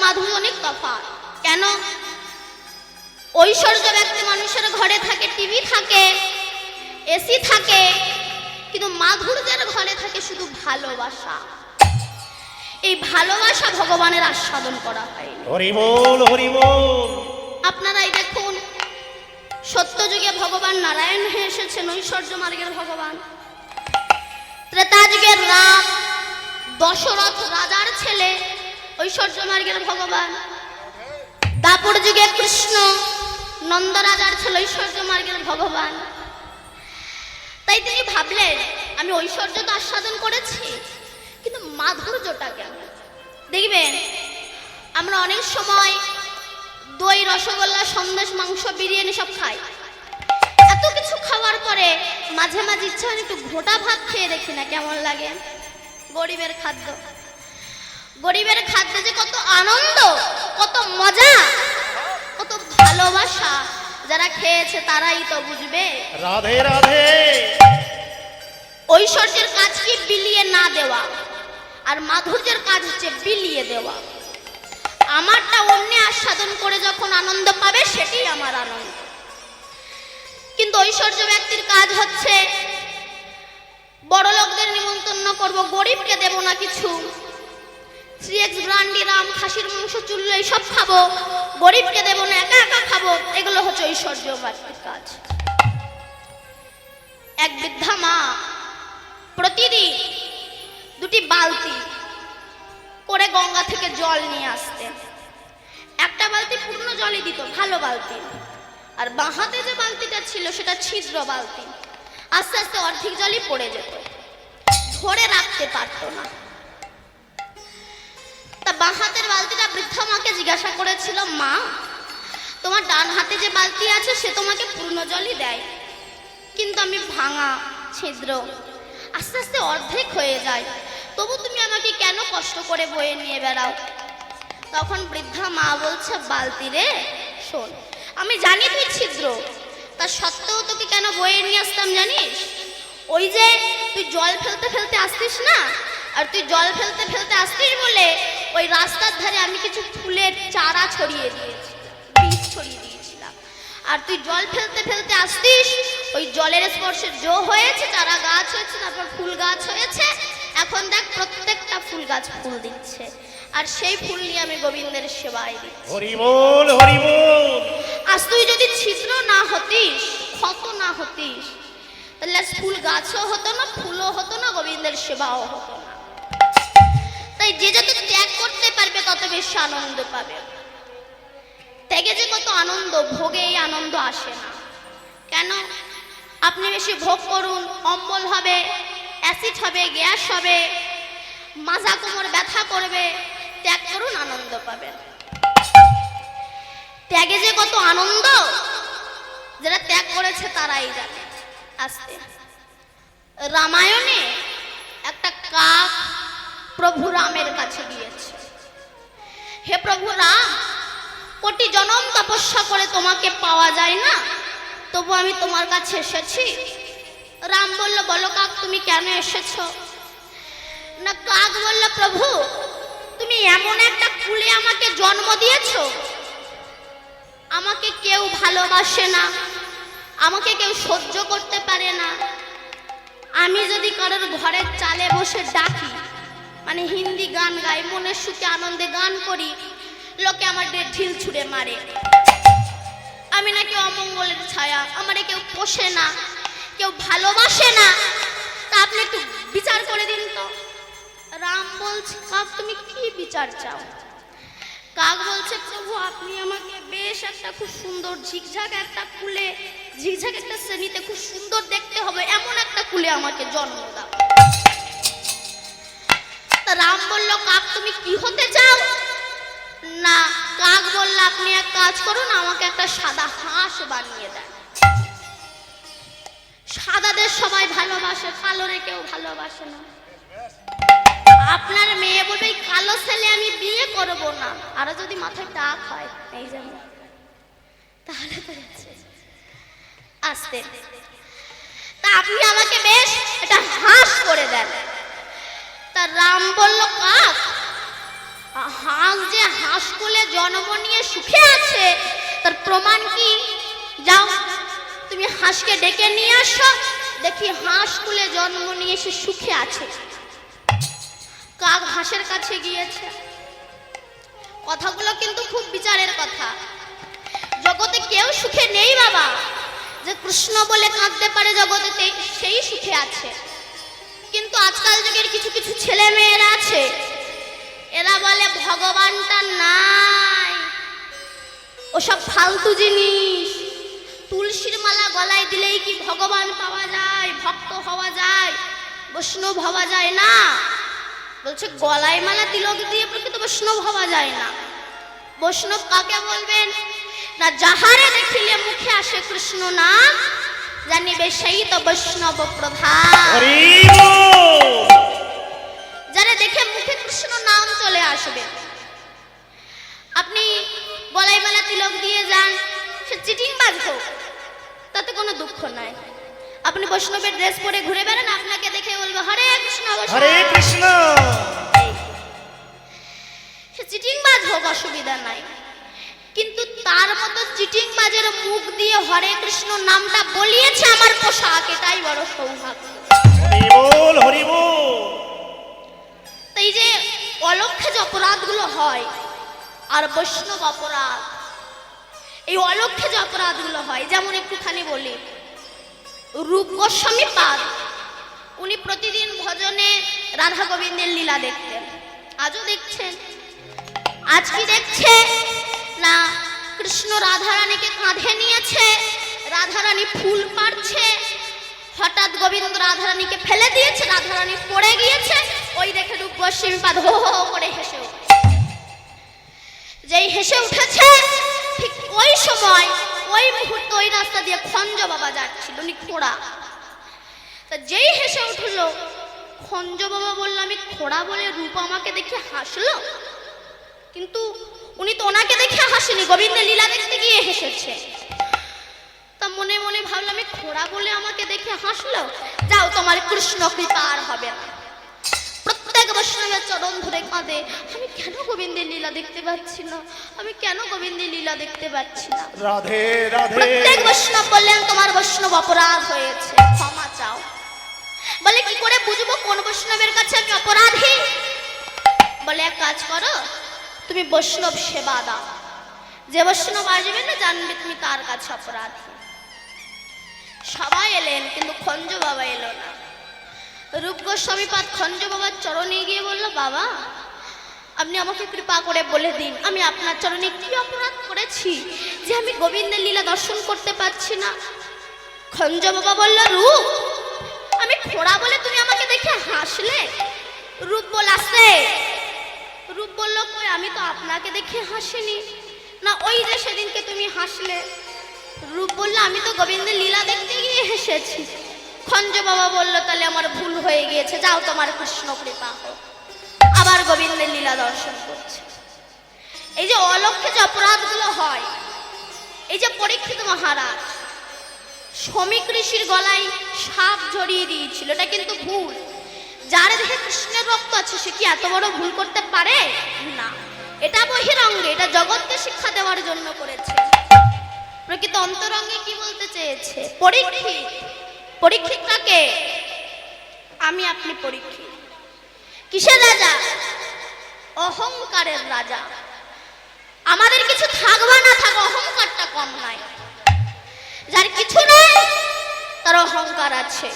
মাধুরী অনেক তফাৎ। কেন? ঐশ্বর্য ব্যক্তি মানুষের ঘরে থাকে, টিভি থাকে, এসি থাকে, কিন্তু মাধুর্যের ঘরে থাকে শুধু ভালোবাসা। এই ভালোবাসা ভগবানের আস্বাদন করা হয়। হরি বল, হরি বল। আপনারাই দেখুন, সত্যযুগে ভগবান নারায়ণ হয়ে এসেছেন, ঐশ্বর্য মার্গের ভগবান। ত্রেতা যুগের রাম দশরথ রাজার ছেলে, ঐশ্বর্য মার্গের ভগবান। দাপর যুগে কৃষ্ণ নন্দ রাজার ছেলে, ঐশ্বর্য মার্গের ভগবান। তাই তিনি ভাবলেন, আমি ঐশ্বর্য তো আস্বাদন করেছি, কিন্তু মাধুর্যটা কেমন। দেখবেন আমরা অনেক সময় দই, রসগোল্লা, সন্দেশ, মাংস, বিরিয়ানি সব খাই। এত কিছু খাওয়ার পরে মাঝে মাঝে ইচ্ছা হয় একটু ঘোটা ভাত খেয়ে দেখি না কেমন লাগে। গরিবের খাদ্য, গরিবের খাদ্যে যে কত আনন্দ, কত মজা, কত ভালোবাসা, যারা খেয়েছে তারাই তো বুঝবে। রাধে রাধে। ঐশ্বর্যের কাজ কি? বিলিয়ে না দেওয়া। আর মাধুর্যের কাজ হচ্ছে বিলিয়ে দেওয়া। আমারটা অন্য আস্বাদন করে যখন আনন্দ পাবে, সেটাই আমার আনন্দ। কিন্তু ঐশ্বর্য ব্যক্তির কাজ হচ্ছে, বড় লোকদের নিমন্ত্রণ করব, গরিবকে দেব না কিছু। 3x ব্রান্ডি, রাম, খাসির মাংস, চুল্লু এইসব খাবো, গরিবকে দেব না, একা একা খাবো। এগুলো হচ্ছে ঐশ্বর্য ব্যক্তির কাজ। এক বৃদ্ধা মা প্রতিদিন 2টি বালতি করে গঙ্গা থেকে জল নিয়ে আসতেন। একটা বালতি পূর্ণ জলই দিত, ভালো বালতি। আর বাঁ হাতে যে বালতিটা ছিল সেটা ছিদ্র বালতি। আস্তে আস্তে অর্ধেক জলই পড়ে যেত, ধরে রাখতে পারত না। তা বাঁ হাতের বালতিটা বৃদ্ধা মাকে জিজ্ঞাসা করেছিল, মা, তোমার ডান হাতে যে বালতি আছে সে তোমাকে পূর্ণ জলই দেয়, কিন্তু আমি ভাঙা, ছিদ্র, আস্তে আস্তে অর্ধেক হয়ে যায়, তবু তুমি আমাকে কেন কষ্ট করে বয়ে নিয়ে বেড়াও? তখন বৃদ্ধা মা বলছে, বালতি রে, শোন, আমি জানি তুই ছিদ্র, তা সত্ত্বেও তোকে কেন বয়ে নিয়ে আসতাম জানিস? ওই যে তুই জল ফেলতে ফেলতে আসতিস না, আর তুই জল ফেলতে ফেলতে আসতিস বলে ওই রাস্তার ধারে আমি কিছু ফুলের চারা ছড়িয়ে দিয়েছি, বীজ ছড়িয়ে দিয়েছিলাম। আর তুই জল ফেলতে ফেলতে আসতিস, ওই জলের স্পর্শে জো হয়েছে, চারা গাছ হয়েছে, তারপর ফুল গাছ হয়েছে। এখন দেখ প্রত্যেকটা ফুল গাছ ফুল দিচ্ছে, আর সেই ফুল নিয়ে আমি গোবিন্দের সেবায় দিচ্ছি। হরি বল, হরি বল। আজ তুই যদি ছিদ্র না হতিস, ক্ষত না হতিস, তাহলে ফুল গাছও হতো না, ফুলও হতো না, গোবিন্দের সেবাও হতো না। তাই যে যত ত্যাগ করতে পারবে তত বেশি আনন্দ পাবে। ত্যাগে যে কত আনন্দ, ভোগে এই আনন্দ আসে না। কেন? আপনি বেশি ভোগ করুন, অম্বল হবে, অ্যাসিড হবে, গ্যাস হবে, মাজা কোমর ব্যথা করবে। ত্যাগ করুন, আনন্দ পাবেন। ত্যাগে যে কত আনন্দ, যারা ত্যাগ করেছে তারাই জানে। আস্তে রামায়ণে একটা কাক প্রভু রামের কাছে গিয়েছে, হে প্রভু রাম, কোটি জনম তপস্যা করে তোমাকে পাওয়া যায় না, তবু আমি তোমার কাছে এসেছি। রাম বলল, বলো কাক, তুমি কেন এসেছো? না, কাক বলল, প্রভু, তুমি এমন একটা কুলে আমাকে জন্ম দিয়েছো, আমাকে কেউ ভালোবাসে না, আমাকে কেউ সহ্য করতে পারে না। আমি যদি কারোর ঘরের চালে বসে ডাকি, মানে হিন্দি গান গাই, মনের সুখে আনন্দে গান করি, লোকে আমার ঢিল ছুঁড়ে মারে। আমি নাকি অমঙ্গলের ছায়া, আমারে কেউ পোষে না, কেউ ভালোবাসে না। তা আপনি একটু বিচার করে দিন তো। রাম বলছে, কাক তুমি কি বিচার চাও? কাক বলছে, প্রভু আপনি আমাকে বেশ একটা খুব সুন্দর ঝিকঝাক একটা কুলে, ঝিকঝাক একটা শ্রেণীতে খুব সুন্দর দেখতে হবে, এমন একটা কুলে আমাকে জন্ম দাও। তা রাম বলল, কাক তুমি কি হতে চাও? না, কাক বলল, আপনি এক কাজ করুন, আমাকে একটা সাদা হাঁস বানিয়ে দেন। সাদাদের সবাই ভালোবাসে, কালোরে কেউ ভালোবাসে না। আপনার মেয়ে বলবে, কালো ছেলে আমি বিয়ে করব না, আরো যদি মাথায় টাক হয় এই যেমন, তাহলে তো আস্তে। তা আপনি আমাকে বেশ একটা হাঁস করে দেন। তা রাম বলল, কাক হাঁস যে হাঁস কোলে জন্ম নিয়ে সুখে আছে তার প্রমাণ কি? যাও তুমি হাঁসকে ডেকে নিয়ে আসো, দেখি হাঁস কোলে জন্ম নিয়ে সে সুখে আছে। কাক হাঁসের কাছে গিয়েছে। কথাগুলো কিন্তু খুব বিচারের কথা। জগতে কেউ সুখে নেই বাবা। যে কৃষ্ণ বলে কাঁদতে পারে জগতে সেই সুখে আছে। কিন্তু আজকাল যুগের কিছু কিছু ছেলে মেয়েরা আছে, এরা বলে ভগবানটা নাই, ওসব ফালতু জিনিস। তুলসীর মালা গলায় দিলেই কি ভগবান পাওয়া যায়, ভক্ত হওয়া যায়, বৈষ্ণব হওয়া যায় না? বলছে গলায় মালা তিলক দিয়ে প্রকৃত বৈষ্ণব হওয়া যায় না। বৈষ্ণব কাকে বলবেন না? যাহারে দেখিলে মুখে আসে কৃষ্ণ নাম, জানিবে সেই তো বৈষ্ণব প্রধান। হরি বল। যারা দেখে মুখে কৃষ্ণ নাম চলে আসবে। আপনি গলায় মালা তিলক দিয়ে যান, সে চিটিংবাজ হোক, তাতে কোনো দুঃখ নাই। আপনি বৈষ্ণবের ড্রেস পরে ঘুরে বেড়ান, আপনাকে দেখে বলবে হরে কৃষ্ণ হরে কৃষ্ণ। সে চিটিংবাজ হোক, অসুবিধা নাই। কিন্তু তার মতো চিটিংবাজের মুখ দিয়ে হরে কৃষ্ণ নামটা বলিয়েছে আমার পোশাক, এটাই বড় সৌভাগ্য। হরি বল, হরি বল। এই যে অলক্ষ্যে যে অপরাধগুলো হয় আর বৈষ্ণব অপরাধ, এই অলক্ষ্যে যে অপরাধগুলো হয়, যেমন একটুখানি বলি, রূপ গোস্বামী পাদ উনি প্রতিদিন ভজনে রাধা গোবিন্দের লীলা দেখতেন, আজও দেখছেন। আজ কি দেখছে না? কৃষ্ণ রাধারানীকে কাঁধে নিয়েছে, রাধারানী ফুল পাড়ছে, হঠাৎ গোবিন্দ রাধারানীকে ফেলে দিয়েছে, রাধারানী পড়ে গিয়েছে, ওই দেখে রূপ গোস্বামী পাদ হো হো করে হেসে উঠেছে। যেই হেসে উঠেছে ঠিক ওই সময় ওই মুহূর্তে ওই রাস্তা দিয়ে খঞ্জ বাবা যাচ্ছিল, উনি খোড়া। তা যেই হেসে উঠল, খঞ্জ বাবা বলল আমি খোড়া বলে রূপ আমাকে দেখে হাসলো। কিন্তু উনি তো ওনাকে দেখে হাসেনি, গোবিন্দের লীলা দেখতে গিয়ে হেসেছে। তা মনে মনে ভাবলাম আমি খোড়া বলে আমাকে দেখে হাসলো, যাও তোমার কৃষ্ণ কৃপা আর হবে না। প্রত্যেক বৈষ্ণবের চরণ ধরে কাঁদে, আমি কেন গোবিন্দের লীলা দেখতে পাচ্ছি না, আমি কেন গোবিন্দের লীলা দেখতে পাচ্ছি না। রাধে রাধে। প্রত্যেক বৈষ্ণব বললেন তোমার বৈষ্ণব অপরাধ হয়েছে, ক্ষমা চাও। বলে কি করে বুঝবো কোন বৈষ্ণবের কাছে আমি অপরাধী? বলে এক কাজ করো, তুমি বৈষ্ণব সেবা দাও, যে বৈষ্ণব আসবে না জানবে তুমি তার কাছে অপরাধী। সবাই এলেন কিন্তু খঞ্জ বাবা এলো না। রূপ গোস্বামী পাদ খঞ্জ বাবার চরণে গিয়ে বলল, বাবা আপনি আমাকে কৃপা করে বলে দিন আমি আপনার চরণে কি অপরাধ করেছি যে আমি গোবিন্দের লীলা দর্শন করতে পারছি না। খঞ্জ বাবা বলল, রূপ আমি খোড়া বলে তুমি আমাকে দেখে হাসলে? রূপ বলাছে। রূপ বলল, কই আমি তো আপনাকে দেখে হাসিনি না, ওই যে সেদিনকে তুমি হাসলে। রূপ বলল, আমি তো গোবিন্দের লীলা দেখতে গিয়ে হেসেছি। খঞ্জ বাবা বলল, তাহলে আমার ভুল হয়ে গিয়েছে, যাও তোমার কৃষ্ণ কৃপা হোক। আবার গোবিন্দের লীলা দর্শন করছে। এই যে অলক্ষ্যে যে অপরাধগুলো হয়, এই যে পরীক্ষিত মহারাজ শ্রমিক ঋষির গলায় সাপ জড়িয়ে দিয়েছিল, এটা কিন্তু ভুল। যার দেহে কৃষ্ণের রক্ত আছে সে কি এত বড় ভুল করতে পারে না? এটা বহিরঙ্গে, এটা জগৎকে শিক্ষা দেওয়ার জন্য করেছে। প্রকৃত অন্তরঙ্গে কি বলতে চেয়েছে? পরীক্ষিত। পরীক্ষিতটাকে আমি আপনি পরীক্ষিত। কিসের রাজা? অহংকারের রাজা। আমাদের কিছু থাকবা না থাক, অহংকারটা কম নাই। যার কিছু নাই তার অহংকার আছে।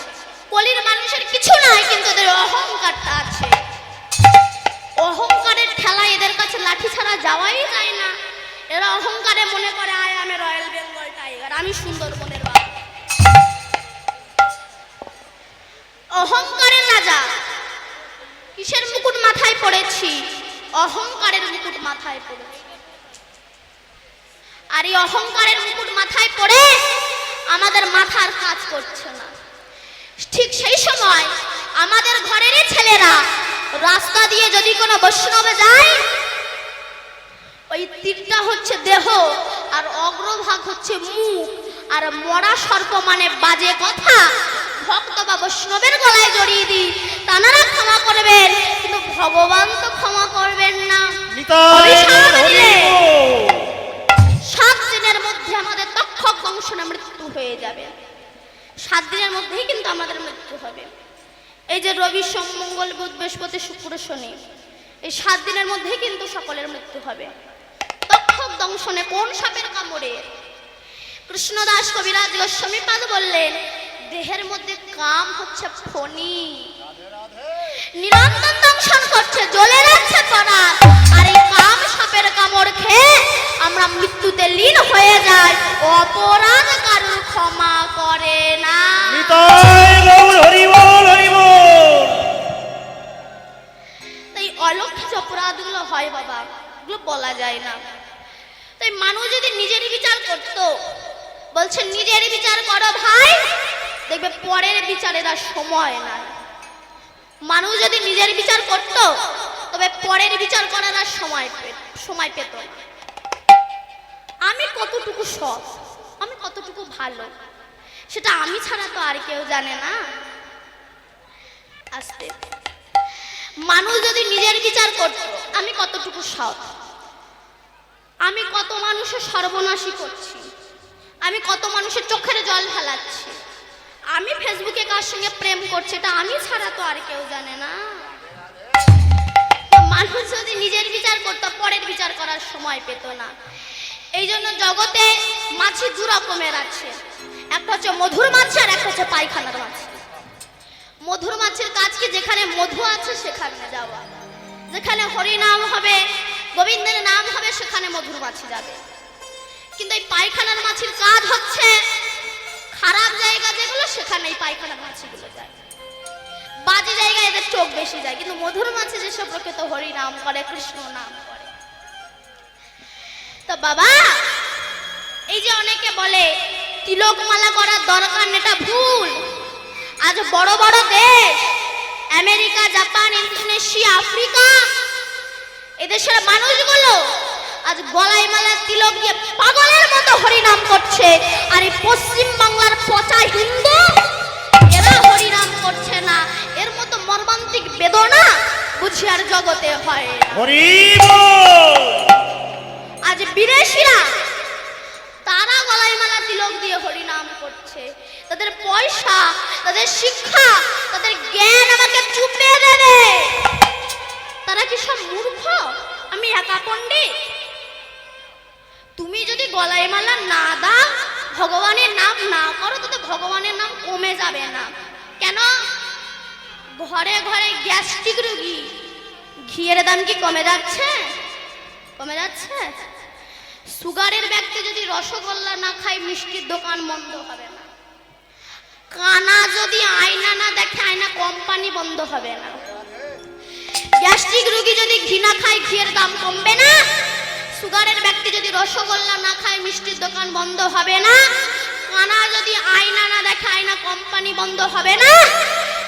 কলির মানুষের কিছু নাই কিন্তু এদের অহংকারটা আছে। অহংকারের ঠেলায় এদের কাছে লাঠি ছাড়া যাওয়াই যায় না। এরা অহংকারে মনে করে আয় আমি রয়্যাল বেঙ্গল টাইগার, আমি সুন্দরবনের বাঘ। অহংকারের রাজা। কিসের মুকুট মাথায় পড়েছি? অহংকারের মুকুট মাথায় পড়েছি। আর এই অহংকারের মুকুট মাথায় পড়ে আমাদের মাথার কাজ করছে না। ঠিক সেই সময় আমাদের ঘরেরই ছেলেরা রাস্তা দিয়ে যদি কোনো বৈষ্ণবে যায়, ওই তীরটা হচ্ছে দেহ আর অগ্রভাগ হচ্ছে মুখ, আর মরা সর্প মানে বাজে কথা ভক্ত বা বৈষ্ণবের গলায় জড়িয়ে দিই, তানারা ক্ষমা করবেন কিন্তু ভগবান তো ক্ষমা করবেন না। নিতাই অভিশাপ হরি দিলে বল 7 দিনের মধ্যে আমাদের তক্ষক দংশনে মৃত্যু হয়ে যাবে। 7 দিনের মধ্যেই কিন্তু আমাদের মৃত্যু হবে। এই যে রবি সোম মঙ্গল বুধ বৃহস্পতি শুক্র শনি, এই 7 দিনের মধ্যেই কিন্তু সকলের মৃত্যু হবে। তক্ষক দংশনে কোন সাপের কামড়ে? কৃষ্ণদাস কবিরাজ গোস্বামীপাদ বললেন, দেহের মধ্যে কাম হচ্ছে ফণি, নিরন্তর দংশন করছে, জ্বলে যাচ্ছে পরাণ, আর এই কাম সাপের কামড় খেয়ে আমরা মৃত্যুতে লীন হয়ে যাই, অপরাধ কারুর ক্ষমা করে না। নিতাই গৌর হরি বল হরি বল। তাই অলক্ষিত অপরাধগুলো হয় বাবা, এগুলো বলা যায় না। তাই মানুষ যদি নিজের বিচার করতো, বলছে নিজের বিচার করো ভাই, দেখবে পরের বিচারের আর সময় নাই। মানুষ যদি নিজের বিচার করত, তবে পরের বিচার করার আর সময় পেত না। আমি কতটুকু সৎ, আমি কতটুকু ভালো, সেটা আমি ছাড়া তো আর কেউ জানে না। আস্তে মানুষ যদি নিজের বিচার করত, আমি কতটুকু সৎ, আমি কত মানুষের সর্বনাশী করছি, আমি কত মানুষের চোখের জল ফেলাচ্ছি, আমি ফেসবুকে কার সঙ্গে প্রেম করছি, এটা আমি ছাড়া তো আর কেউ জানে না। মানুষ যদি নিজের বিচার করতো, পরের বিচার করার সময় পেত না। এই জন্য জগতে মাছি 2 রকমের আছে, একটা হচ্ছে মধুর মাছি আর একটা হচ্ছে পায়খানার মাছি। মধুর মাছির কাজ কি? যেখানে মধু আছে সেখানে যাওয়া, যেখানে হরি নাম হবে, গোবিন্দের নাম হবে, সেখানে মধুর মাছি যাবে। কিন্তু এই পায়খানার মাছির কাজ হচ্ছে খারাপ জায়গা যেগুলো, সেখানে এই পায়খানার মাছিগুলো যায়, বাজে জায়গায় এদের চোখ বেশি যায়। কিন্তু মধুর মাছি যেসব প্রকৃত হরি নাম করে, কৃষ্ণ নাম করে। তো বাবা, এই যে অনেকে বলে তিলক মালা করার দরকার নেই, এটা ভুল। আজ বড় বড় দেশ আমেরিকা, জাপান, ইন্দোনেশিয়া, আফ্রিকা, এদেশের মানুষগুলো আজ গলায় মালা তিলক দিয়ে পাগলের মতো হরিনাম করছে, আর এই পশ্চিম বাংলার পচা হিন্দু এরা হরিনাম করছে না। এর মতো মর্মান্তিক বেদনা বুঝি আর জগতে হয় না। হরি বল। আজ বিদেশিরা তারা গলায় মালা তিলক দিয়ে হরিনাম করছে, তাদের পয়সা, তাদের শিক্ষা, তাদের জ্ঞান আমাকে চুপে দেবে। তারা কি সব মূর্খ? আমি একা পণ্ডিত? তুমি যদি গলায় মালা না দাও, ভগবানের নাম না করো, তাতে ভগবানের নাম কমে যাবে না। কেন? ঘরে ঘরে গ্যাস্ট্রিক রোগী, ঘিয়ের দাম কি কমে যাচ্ছে? কমে যাচ্ছে? সুগারের ব্যক্তি যদি রসগোল্লা না খায়, মিষ্টির দোকান বন্ধ হবে না। কানা যদি আয়না না দেখে, আয়না কোম্পানি বন্ধ হবে না। গ্যাস্ট্রিক রোগী যদি ঘি না খায়, ঘিয়ের দাম কমবে না। সুগারের ব্যক্তি যদি রসগোল্লা না খায়, মিষ্টির দোকান বন্ধ হবে না। কানা যদি আয়না না দেখে, আয়না কোম্পানি বন্ধ হবে না।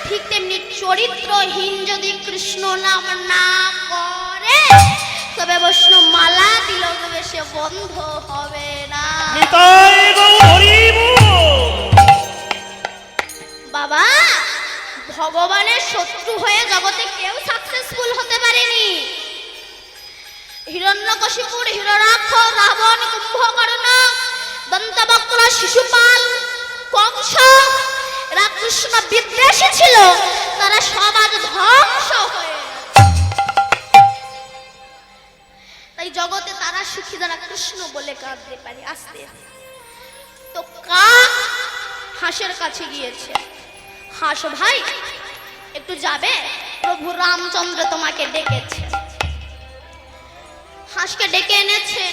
ঠিক তেমনি চরিত্রহীন যদি কৃষ্ণ নাম না করে, তবে বৈষ্ণব মালা তিলক বেশে বন্ধ হবে না। নিতাই গৌর হরি বল। বাবা, ভগবানের শত্রু হয়ে জগতে কেউ সাকসেসফুল হতে পারেনি। হিরণ্যকশিপুর, হিরণ্যাক্ষ, রাবণ, কুম্ভকর্ণ, দন্তবক্র, শিশুপাল, কংস, এরা কৃষ্ণ বিদ্বেষী ছিল, তারা সব আজ ধ্বংস হয়ে গেছে। তাই জগতে তারা সুখী যারা কৃষ্ণ বলে কাঁদতে পারে। আস্তে তো কাক হাঁসের কাছে গিয়েছে, হাঁস ভাই একটু যাবে, প্রভু রামচন্দ্র তোমাকে ডেকেছে। হাঁসকে ডেকে এনেছে।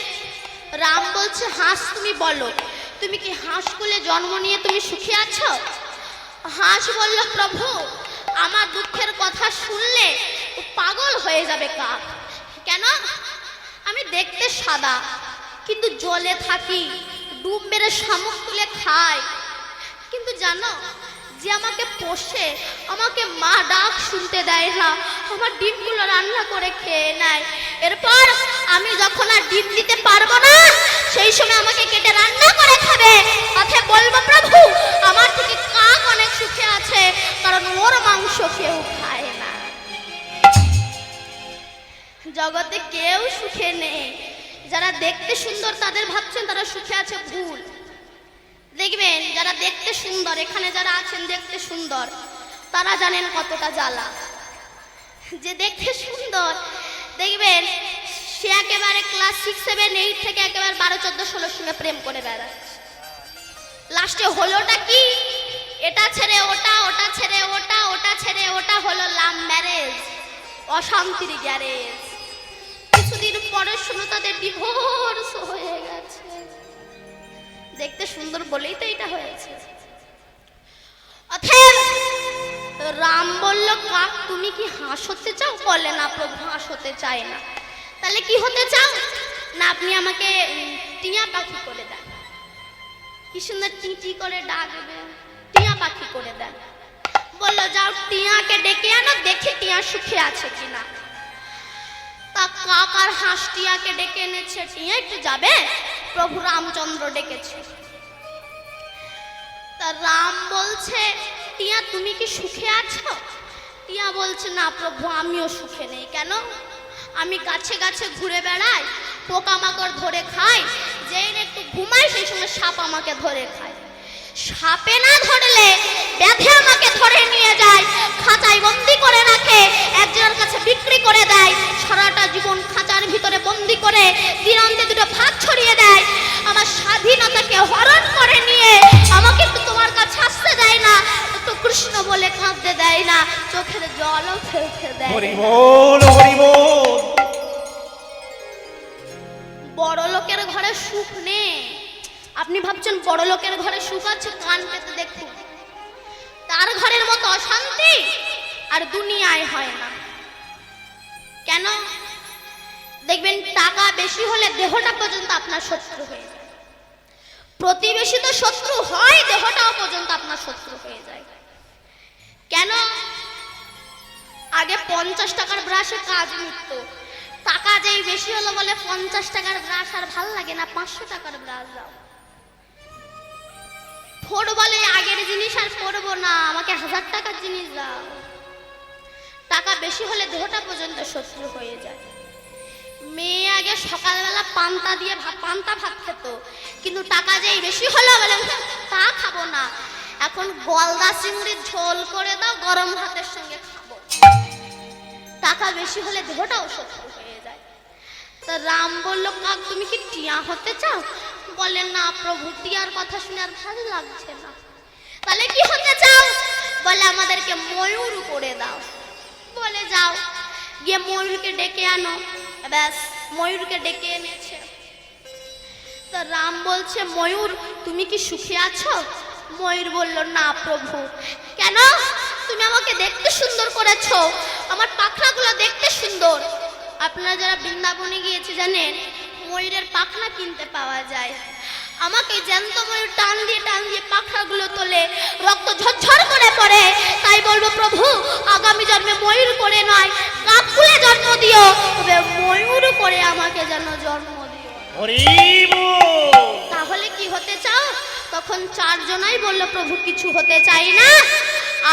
রাম বলছে, হাঁস তুমি বলো, তুমি কি হাঁস কুলে জন্ম নিয়ে তুমি সুখী আছো? হাঁস বলল, প্রভু আমার দুঃখের কথা শুনলে পাগল হয়ে যাবে কাক। কেন? আমি দেখতে সাদা, কিন্তু জলে থাকি, ডুব মেরে শামুক তুলে খাই। কিন্তু জানো, যে আমাকে পোষে, আমাকে মা ডাক শুনতে দেয় না, আমার ডিমগুলো রান্না করে খেয়ে নেয়। এরপর আমি যখন আর ডিম দিতে পারবো না, সেই সময় আমাকে কেটে রান্না করে খাবে। কথা বলবো, প্রভু আমার থেকে কাক অনেক সুখে আছে, কারণ ওর মাংস কেউ খায় না। জগতে কেউ সুখে নেই। যারা দেখতে সুন্দর তাদের ভাবছেন তারা সুখে আছে, ভুল। দেখবেন যারা দেখতে সুন্দর, এখানে যারা আছেন দেখতে সুন্দর, তারা জানেন কতটা জ্বালা। যে দেখতে সুন্দর দেখবেন সে একেবারে ক্লাস 6, 7, 8 থেকে একেবারে 12, 14, 16 সঙ্গে প্রেম করে বেড়াচ্ছে। লাস্টে হলোটা কি? এটা ছেড়ে ওটা, ওটা ছেড়ে ওটা, ওটা ছেড়ে ওটা, হলো লাভ ম্যারেজ, অশান্তির গ্যারেজ। কিছুদিন পরে শুনো তাদের ডিভোর্স হয়ে গেছে। দেখতে সুন্দর বলেই তো এটা হয়েছে। অতএব রাম বলল, কাক তুমি কি হাঁস হতে চাও? বলে না প্রভু, হাঁস হতে চাই না। তাহলে কি হতে চাও? না আপনি আমাকে টিয়া পাখি করে দেন। কি সুন্দর টিটি করে ডাকবে, টিয়া পাখি করে দেন। বললো যাও টিয়াকে ডেকে আনো, দেখি টিয়া সুখে আছে কিনা। তা কাক আর হাঁস টিয়াকে ডেকে এনেছে। টিয়া একটু যাবে? প্রভু রামচন্দ্র ডেকেছে। তা রাম বলছে, টিয়া তুমি কি সুখে আছো? টিয়া বলছে, না প্রভু আমিও সুখে নেই। কেন? আমি গাছে গাছে ঘুরে বেড়াই, পোকামাকড় ধরে খাই, যেই একটু ঘুমাই সেই সময় সাপ আমাকে ধরে খায়। সাপে না ধরলে ব্যাধে আমাকে ধরে নিয়ে যায়, খাঁচায় বন্দি করে রাখে, একজনের কাছে বিক্রি করে দেয়। সারাটা জীবন খাঁচার ভিতরে বন্দি করে দিনান্তে দুটো ভাত ছড়িয়ে দেয়। আমার স্বাধীনতাকে হরণ করে নিয়ে আমাকে একটু তোমার কাছে আসতে দেয় না, একটু কৃষ্ণ বলে কাঁদতে দেয় না, চোখের জলও ফেলতে দেয়। হরি বল, হরি বল। বড় লোকের ঘরে সুখ নেই। আপনি ভাবছেন বড় লোকের ঘরে সুখ আছে? কান পেতে দেখুন, তার ঘরের মতো অশান্তি আর দুনিয়ায় হয় না। কেন? দেখবেন টাকা বেশি হলে দেহটা পর্যন্ত আপনার শত্রু হয়ে যায়। প্রতিবেশী তো শত্রু হয়, দেহটাও পর্যন্ত আপনার শত্রু হয়ে যায়। কেন? আগে 50 টাকার ব্রাশে কাজ মিটত, টাকা যেই বেশি হলো বলে 50 টাকার ব্রাশ আর ভাল লাগে না, 500 টাকার ব্রাশ দাও। ফুটবলে আগের জিনিস আর পরবো না, আমাকে 1000 টাকার জিনিস দাও। টাকা বেশি হলে দেহটা পর্যন্ত শত্রু হয়ে যায়। মেয়ে আগে সকালবেলা পান্তা দিয়ে পান্তা ভাত খেত, কিন্তু টাকা যেই বেশি হলো বলে তা খাবো না, এখন গলদা চিংড়ির ঝোল করে দাও, গরম ভাতের সঙ্গে খাবো। টাকা বেশি হলে দেহটাও শত্রু হয়ে যায়। তা রাম বলল, কাক তুমি কি টিয়া হতে চাও? বলে না প্রভু, টিয়ার কথা শুনে আর ভালো লাগছে না। তাহলে কি হতে চাও? বলে আমাদেরকে ময়ূর করে দাও। বলে যাও গিয়ে ময়ূরকে ডেকে আনো। ব্যাস ময়ূরকে ডেকে এনেছে। তো রাম বলছে, ময়ূর তুমি কি সুখে আছো? ময়ূর বলল, না প্রভু। কেন? তুমি আমাকে দেখতে সুন্দর করেছো, আমার পাখনাগুলো দেখতে সুন্দর। আপনারা যারা বৃন্দাবনে গিয়েছে জানেন ময়ূরের পাখনা কিনতে পাওয়া যায়। আমাকে জ্যান্ত ময়ূর টান দিয়ে পাখনাগুলো তোলে, রক্ত ঝরঝর করে পড়ে। তাই বলবো প্রভু, আগামী জন্মে ময়ূর করে নয় কাকুলে জন্ম দিও, তবে ময়ূর করে আমাকে যেন জন্ম দিও। হরি বল। তাহলে কি হতে চাও? তখন 4 জনাই বলল, প্রভু কিছু হতে চাই না,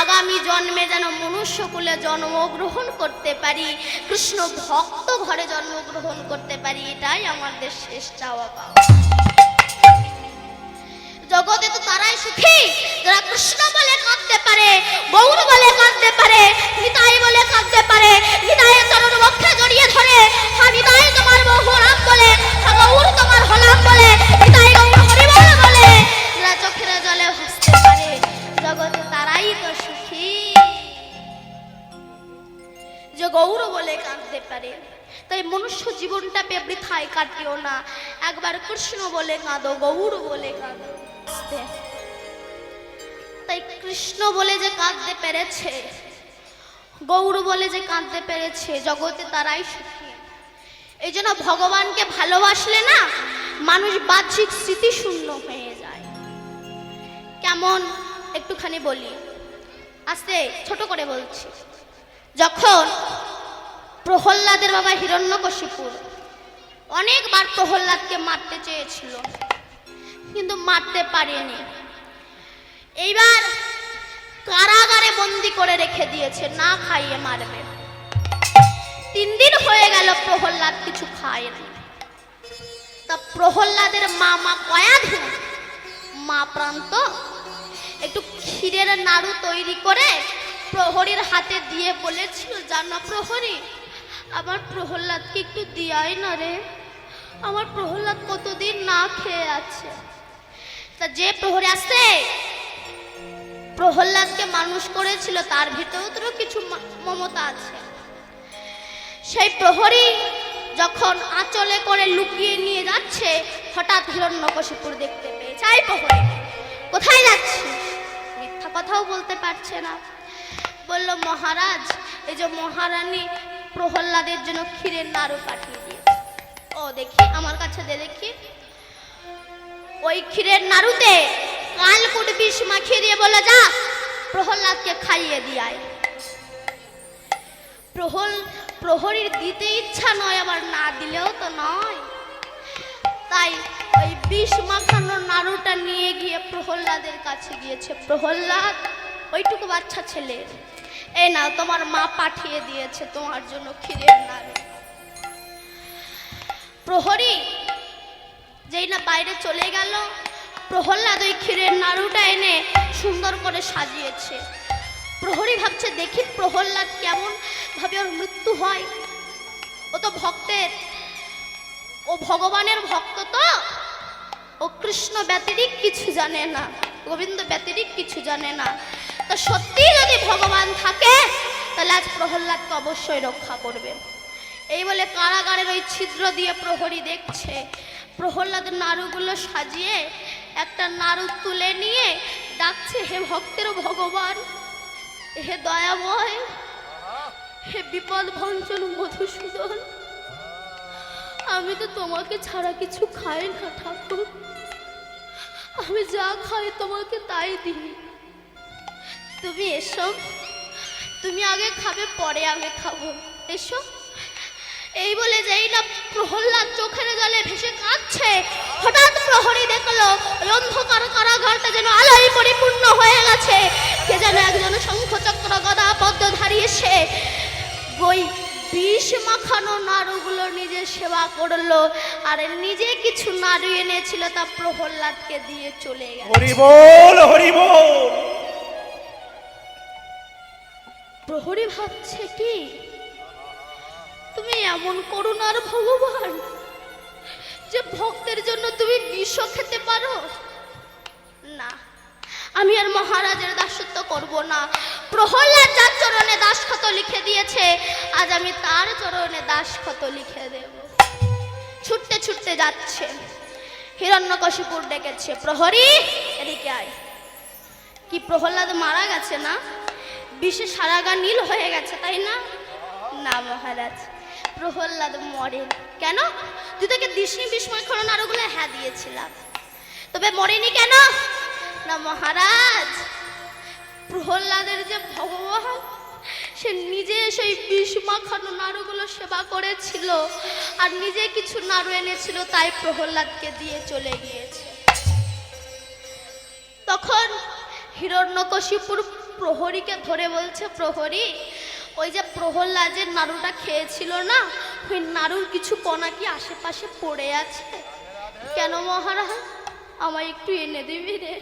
আগামী জন্মে যেন মনুষ্যকুলে জন্মগ্রহণ করতে পারি, কৃষ্ণ ভক্ত ঘরে জন্মগ্রহণ করতে পারি, এটাই আমাদের শেষ চাওয়া পাওয়া। জগতে তো তারাই সুখী যারা কৃষ্ণ বলে কাঁদতে পারে, গৌর বলে কাঁদতে পারে, নিতাই বলে কাঁদতে পারে, নিতাইয়ের চরণ বক্ষে জড়িয়ে ধরে হা নিতাই তোমার বহু রাম বলে, হা গৌর তোমার হলাম বলে, নিতাই গৌর হরি বল বলে যারা চোখের জলে ভাসতে পারে, জগতে তারাই তো সুখী যে গৌর বলে কাঁদতে পারে। তাই মনুষ্য জীবনটা বৃথায় কাটিও না, একবার কৃষ্ণ বলে কাঁদো, গৌর বলে কাঁদো। তাই কৃষ্ণ বলে যে কাঁদতে পেরেছে, গৌর বলে যে কাঁদতে পেরেছে, জগতে তারাই সুখী। এই জন্য ভগবানকে ভালোবাসলে না মানুষ বাহ্যিক স্মৃতি শূন্য হয়ে যায়। কেমন একটুখানি বলি, আস্তে ছোট করে বলছি। যখন প্রহল্লাদের বাবা হিরণ্যকশিপুর অনেকবার প্রহল্লাদকে মারতে চেয়েছিল, কিন্তু মারতে পারেনি। এইবার কারাগারে বন্দি করে রেখে দিয়েছে, না খাইয়ে মারবে। 3 দিন হয়ে গেল প্রহল্লাদ কিছু খায় না। তা প্রহল্লাদের মা কয়া ধুন মা প্রান্ত একটু ক্ষীরের নাড়ু তৈরি করে প্রহরীর হাতে দিয়ে বলেছিল, জানা প্রহরী, আমার প্রহল্লাদকে একটু দিয়াই না রে, আমার প্রহল্লাদ কতদিন না খেয়ে আছে। তা যে প্রহরী আসতে প্রহল্লাদকে মানুষ করেছিল তার ভিতরেও তো কিছু মমতা আছে। সেই প্রহরী যখন আঁচলে করে লুকিয়ে নিয়ে যাচ্ছে, হঠাৎ হিরণ্যকশিপুর দেখতে পেয়েছে। আই প্রহরী, কোথায় যাচ্ছিস? মিথ্যা কথাও বলতে পারছে না। বলল, মহারাজ, এই যে মহারানী প্রহল্লাদের জন্য ক্ষীরের নাড়ু পাঠিয়ে দিয়েছে। ও দেখি, আমার কাছে দে দেখি। ওই ক্ষীরের নাড়ুতে কালকুট বিষ মাখিয়ে দিয়ে বলে, যা প্রহল্লাদকে খাইয়ে দিয়ায়। প্রহরীর দিতে ইচ্ছা নয়, আবার না দিলেও তো নয়। তাই ওই বিষ মাখানো নাড়ুটা নিয়ে গিয়ে প্রহল্লাদের কাছে গিয়েছে। প্রহল্লাদ, ওইটুকু বাচ্চা ছেলে, এই নাও, তোমার মা পাঠিয়ে দিয়েছে তোমার জন্য ক্ষীরের নাড়ু। প্রহরী যেই না বাইরে চলে গেল, প্রহল্লাদ ওই ক্ষীরের নাড়ুটা এনে সুন্দর করে সাজিয়েছে। প্রহরী ভাবছে, দেখি প্রহল্লাদ কেমন ভাবে ওর মৃত্যু হয়। ও তো ভক্তের, ও ভগবানের ভক্ত, তো ও কৃষ্ণ ব্যতিরিক কিছু জানে না, গোবিন্দ ব্যতিরিক কিছু জানে না। তো সত্যি যদি ভগবান থাকে তাহলে আজ প্রহল্লাদকে অবশ্যই রক্ষা করবে। এই বলে কারাগারের ওই ছিদ্র দিয়ে প্রহরী দেখছে প্রহল্লাদ নাড়ুগুলো সাজিয়ে একটা নাড়ু তুলে নিয়ে ডাকছে, হে ভক্তের ভগবান, হে দয়াময়, হে বিপদ ভঞ্জন মধুসূদন, আমি তো তোমাকে ছাড়া কিছু খাই না ঠাকুর, আমি যা খাই তোমাকে তাই দিই, তুমি এসো, তুমি আগে খাবে পরে আমি খাবো, এসো। এই বলে যেই না প্রহল্লাদ চোখের জলে ভেসে কাঁদছে, হঠাৎ প্রহরী দেখলো ওই অন্ধকার কারাগারটা যেন আলোয় পরিপূর্ণ হয়ে গেছে। কে যেন একজন শঙ্খচক্র গদা পদ্মধারী এসে ওই বিষ মাখানো নাড়ুগুলো নিজে সেবা করলো, আর নিজে কিছু নাড়ু এনেছিল তা প্রহল্লাদকে দিয়ে চলে গেল। হরি বল, হরি বল। প্রহরী ভাবছে, কি তুমি এমন করুণার ভগবান যে ভক্তের জন্য তুমি বিষ খেতে পারো? না, আমি আর মহারাজের দাসত্ব করব না। প্রহল্লাদ যার চরণে দাসখত লিখে দিয়েছে, আজ আমি তার চরণে দাসখত লিখে দেব। ছুটতে ছুটতে যাচ্ছে, হিরণ্যকশিপুর ডেকেছে, প্রহরী এদিকে আয়। কি প্রহল্লাদ মারা গেছে না? বিষে সারা গা নীল হয়ে গেছে, তাই না? না মহারাজ, প্রহল্লাদ মরে। কেন? তুই তাকে দিসনি বিষ মাখানো নাড়ুগুলো? হ্যাঁ দিয়েছিলাম, তবে মরেনি কেন? না মহারাজ, প্রহল্লাদের যে ভগবান সে নিজে সেই বিষ মাখানো নাড়ুগুলো সেবা করেছিল আর নিজে কিছু নাড়ু এনেছিল, তাই প্রহল্লাদকে দিয়ে চলে গিয়েছে। তখন হিরণ্যকশিপুর প্রহরীকে ধরে বলছে, প্রহরী, ওই যে প্রহল্লাদের নাড়ুটা খেয়েছিল না, ওই নাড়ুর কিছু কণা কি আশেপাশে পড়ে আছে? কেন মহারাজ, আমায় একটু এনে দিবি রে,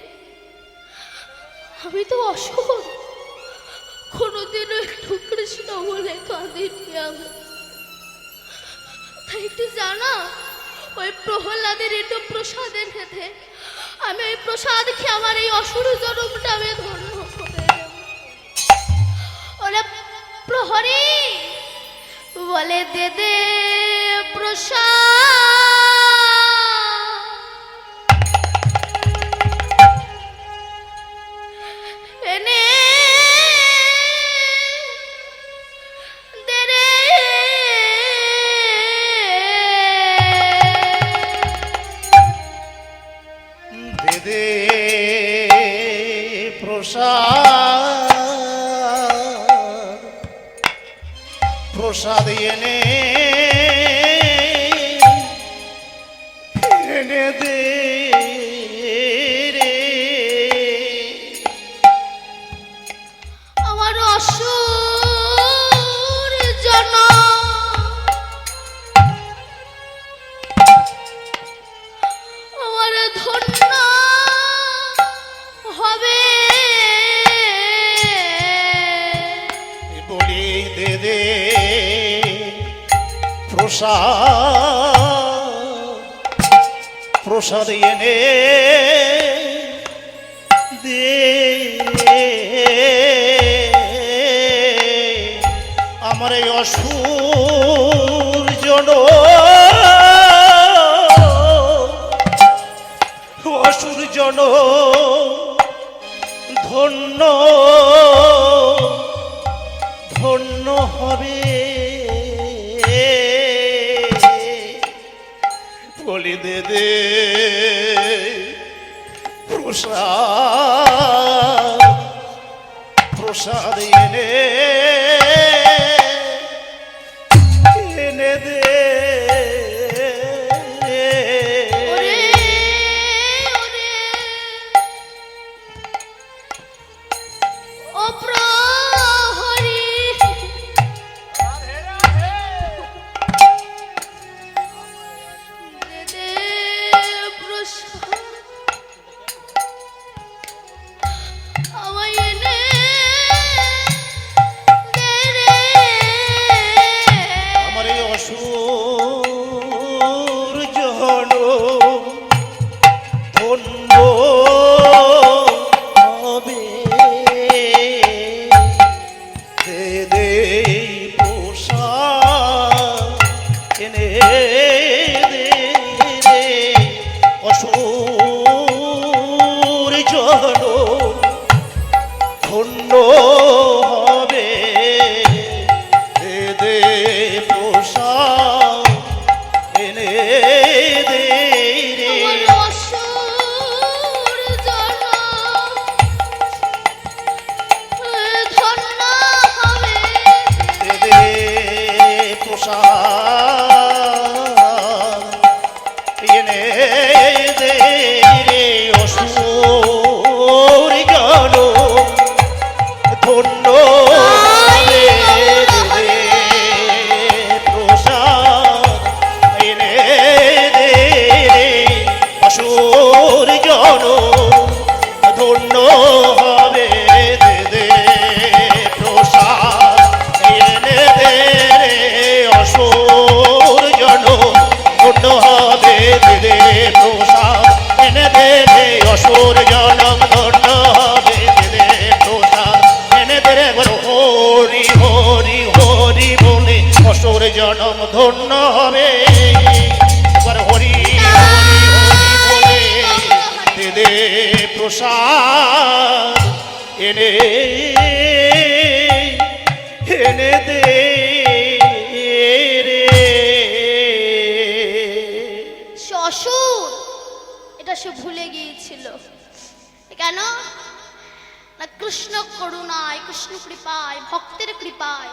আমি তো অসুখ, কোনোদিনও একটু কৃষ্ণ বলে কাঁদিনি আমি, তাই একটু জানা ওই প্রহল্লাদের একটু প্রসাদ এনে দে, আমি ওই প্রসাদ খেয়ে আমার এই অসুর জনমটা আমি ধন্য করে দেব। ওরা প্রহরী বলে, দে দে প্রসাদ এনে দে রে, দে দে প্রসাদ, প্রসাদ এনে এনে দে রে। আমার অসুর জনম প্রসাদ এনে দে আমার এই অসুর জন ধন্য ধন্য হবে বলি দে দে প্রসাদ এনে দে ধন্য হবে দে প্রসাদ এনে দে রে দে প্রসাদ এনে দে রে অসুর জন ধন্য প্রসাদ এনে দে রে অসুর জন ধন্য হবে দে প্রসাদ এনে দে রে অসুর জন ধন্য হবে দে প্রসাদ এনে দে রে অসুর জন ধন্য হবে দে প্রসাদ এনে দে রে হরি হরি হরি বলে অসুর জনম ধন্য হবে এবার হরি হরি হরি বলে দে প্রসাদ এনে দে রে অসুর এটা সে ভুলে গিয়েছিল কেন না কৃষ্ণ করুণায় কৃষ্ণ কৃপায় ভক্তের কৃপায়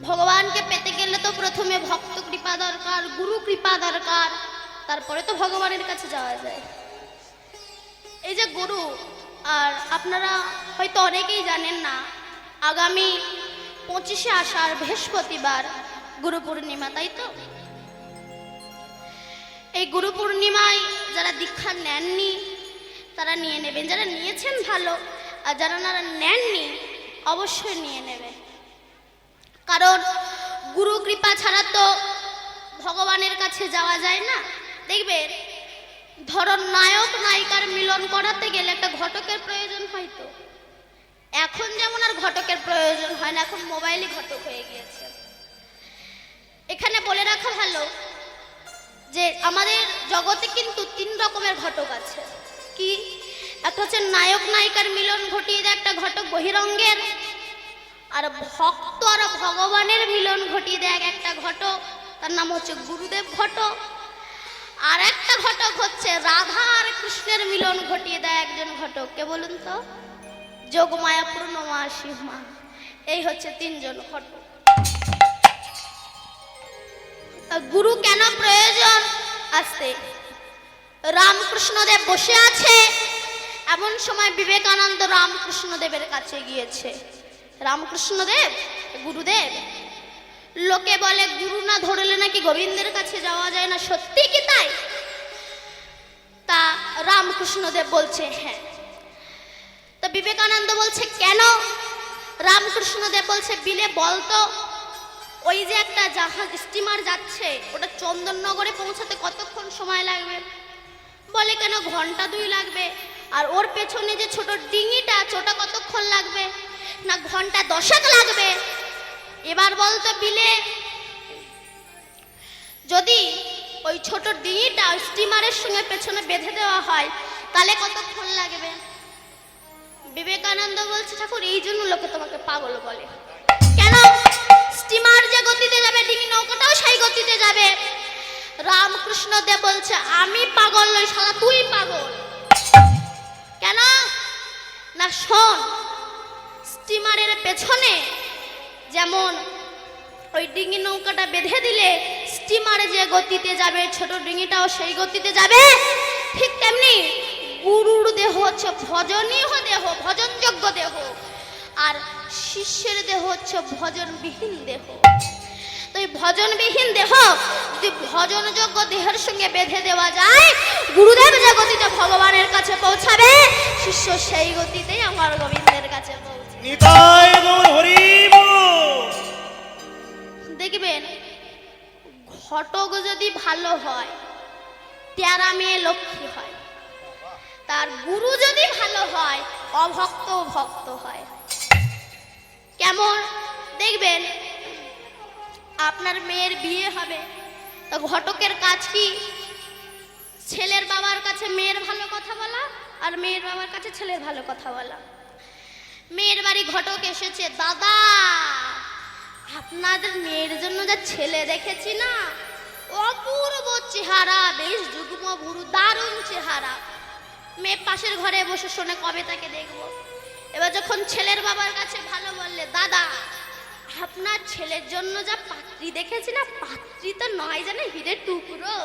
ভগবানকে পেতে গেলে তো প্রথমে ভক্ত কৃপা দরকার গুরু কৃপা দরকার তারপরে তো ভগবানের কাছে যাওয়া যায় এই যে গুরু আর আপনারা হয়তো অনেকেই জানেন না আগামী 25শে আষাঢ় বৃহস্পতিবার গুরু পূর্ণিমা তাই তো এই গুরু পূর্ণিমায় যারা দীক্ষা নেননি তারা নিয়ে নেবেন যারা নিয়েছেন ভালো আর যারা নেননি অবশ্যই নিয়ে নেবেন কারণ গুরু কৃপা ছাড়া তো ভগবানের কাছে যাওয়া যায় না দেখবেন ধরো নায়ক নায়িকার মিলন করাতে গেলে একটা ঘটকের প্রয়োজন হয় তো এখন যেমন আর ঘটকের প্রয়োজন হয় না এখন মোবাইলই ঘটক হয়ে গিয়েছে এখানে বলে রাখা ভালো যে আমাদের জগতে কিন্তু 3 রকমের ঘটক আছে কি একটা হচ্ছে নায়ক নায়িকার মিলন ঘটিয়ে দেয় একটা ঘটক বহিরঙ্গের আর ভক্ত আর ভগবানের মিলন ঘটিয়ে দেয় একটা ঘটক তার নাম হচ্ছে গুরুদেব ঘটক আর একটা ঘটক হচ্ছে রাধা আর কৃষ্ণের মিলন ঘটিয়ে দেয় একজন ঘটক কে বলুন তো যোগমায়া পূর্ণমা শিবমা এই হচ্ছে 3 জন ঘটক গুরু কেন প্রয়োজন আসতে রামকৃষ্ণদেব বসে আছে এমন সময় বিবেকানন্দ রামকৃষ্ণদেবের কাছে গিয়েছে রামকৃষ্ণদেব গুরুদেব লোকে বলে গুরু না ধরলে নাকি গোবিন্দের কাছে যাওয়া যায় না সত্যি কি তাই তা রামকৃষ্ণদেব বলছে হ্যাঁ তা বিবেকানন্দ বলছে কেন রামকৃষ্ণদেব বলছে বিলে বলতো ওই যে একটা জাহাজ স্টিমার যাচ্ছে, ওটা চন্দননগরে পৌঁছাতে কতক্ষণ সময় লাগবে? বলে কেন ঘন্টা 2 লাগবে। আর ওর পেছনে যে ছোট ডিঙিটা আছে ওটা কতক্ষণ লাগবে? না ঘন্টা 10 লাগবে। এবার বলতো বিলে যদি ওই ছোট ডিঙিটা স্টিমারের সঙ্গে পেছনে বেঁধে দেওয়া হয় তাহলে কতক্ষণ লাগবে? বিবেকানন্দ বলছে ঠাকুর এই জন্য লোকে তোমাকে পাগল বলে। কেন? স্টিমার যে গতিতে যাবে ডিঙি নৌকাটাও সেই গতিতে যাবে। রামকৃষ্ণ দেব বলছে আমি পাগল নই শালা, তুই পাগল। কেন? না শোন, স্টিমারের পেছনে যেমন ওই ডিঙি নৌকাটা বেঁধে দিলে স্টিমারে যে গতিতে যাবে ছোট ডিঙিটাও সেই গতিতে যাবে, ঠিক তেমনি গুরুর দেহ হচ্ছে ভজনীয় দেহ, ভজনযোগ্য দেহ, আর শিষ্যের দেহ হচ্ছে ভজনবিহীন দেহ। তো এই ভজনবিহীন দেহ যদি ভজনযোগ্য দেহের সঙ্গে বেঁধে দেওয়া যায়, গুরুদেব যে গতিতে ভগবানের কাছে পৌঁছাবে, শিষ্য সেই গতিতেই আমার গোবিন্দের কাছে পৌঁছাবে। নিতাই গৌর হরি বল। দেখবেন ঘটক যদি ভালো হয়, তেরা মেয়ে লক্ষ্মী হয়। তার গুরু যদি ভালো হয়, অভক্ত ভক্ত হয়। কেমন? দেখবেন আপনার মেয়ের বিয়ে হবে, তো ঘটকের কাজ কি? ছেলের বাবার কাছে মেয়ের ভালো কথা বলা, আর মেয়ের বাবার কাছে ছেলের ভালো কথা বলা। মেয়ের বাড়ি ঘটক এসেছে, দাদা আপনাদের মেয়ের জন্য যা ছেলে দেখেছি না, অপূর্ব চেহারা, বেশ যুগ্ম ভুরু, দারুণ চেহারা। মেয়ে পাশের ঘরে বসে শোনে কবে তাকে দেখবো। এবার যখন ছেলের বাবার কাছে ভালো বললে, দাদা আপনার ছেলের জন্য যা পাত্রী দেখেছি না, পাত্রী তো নয় জানে হীরের টুকরো,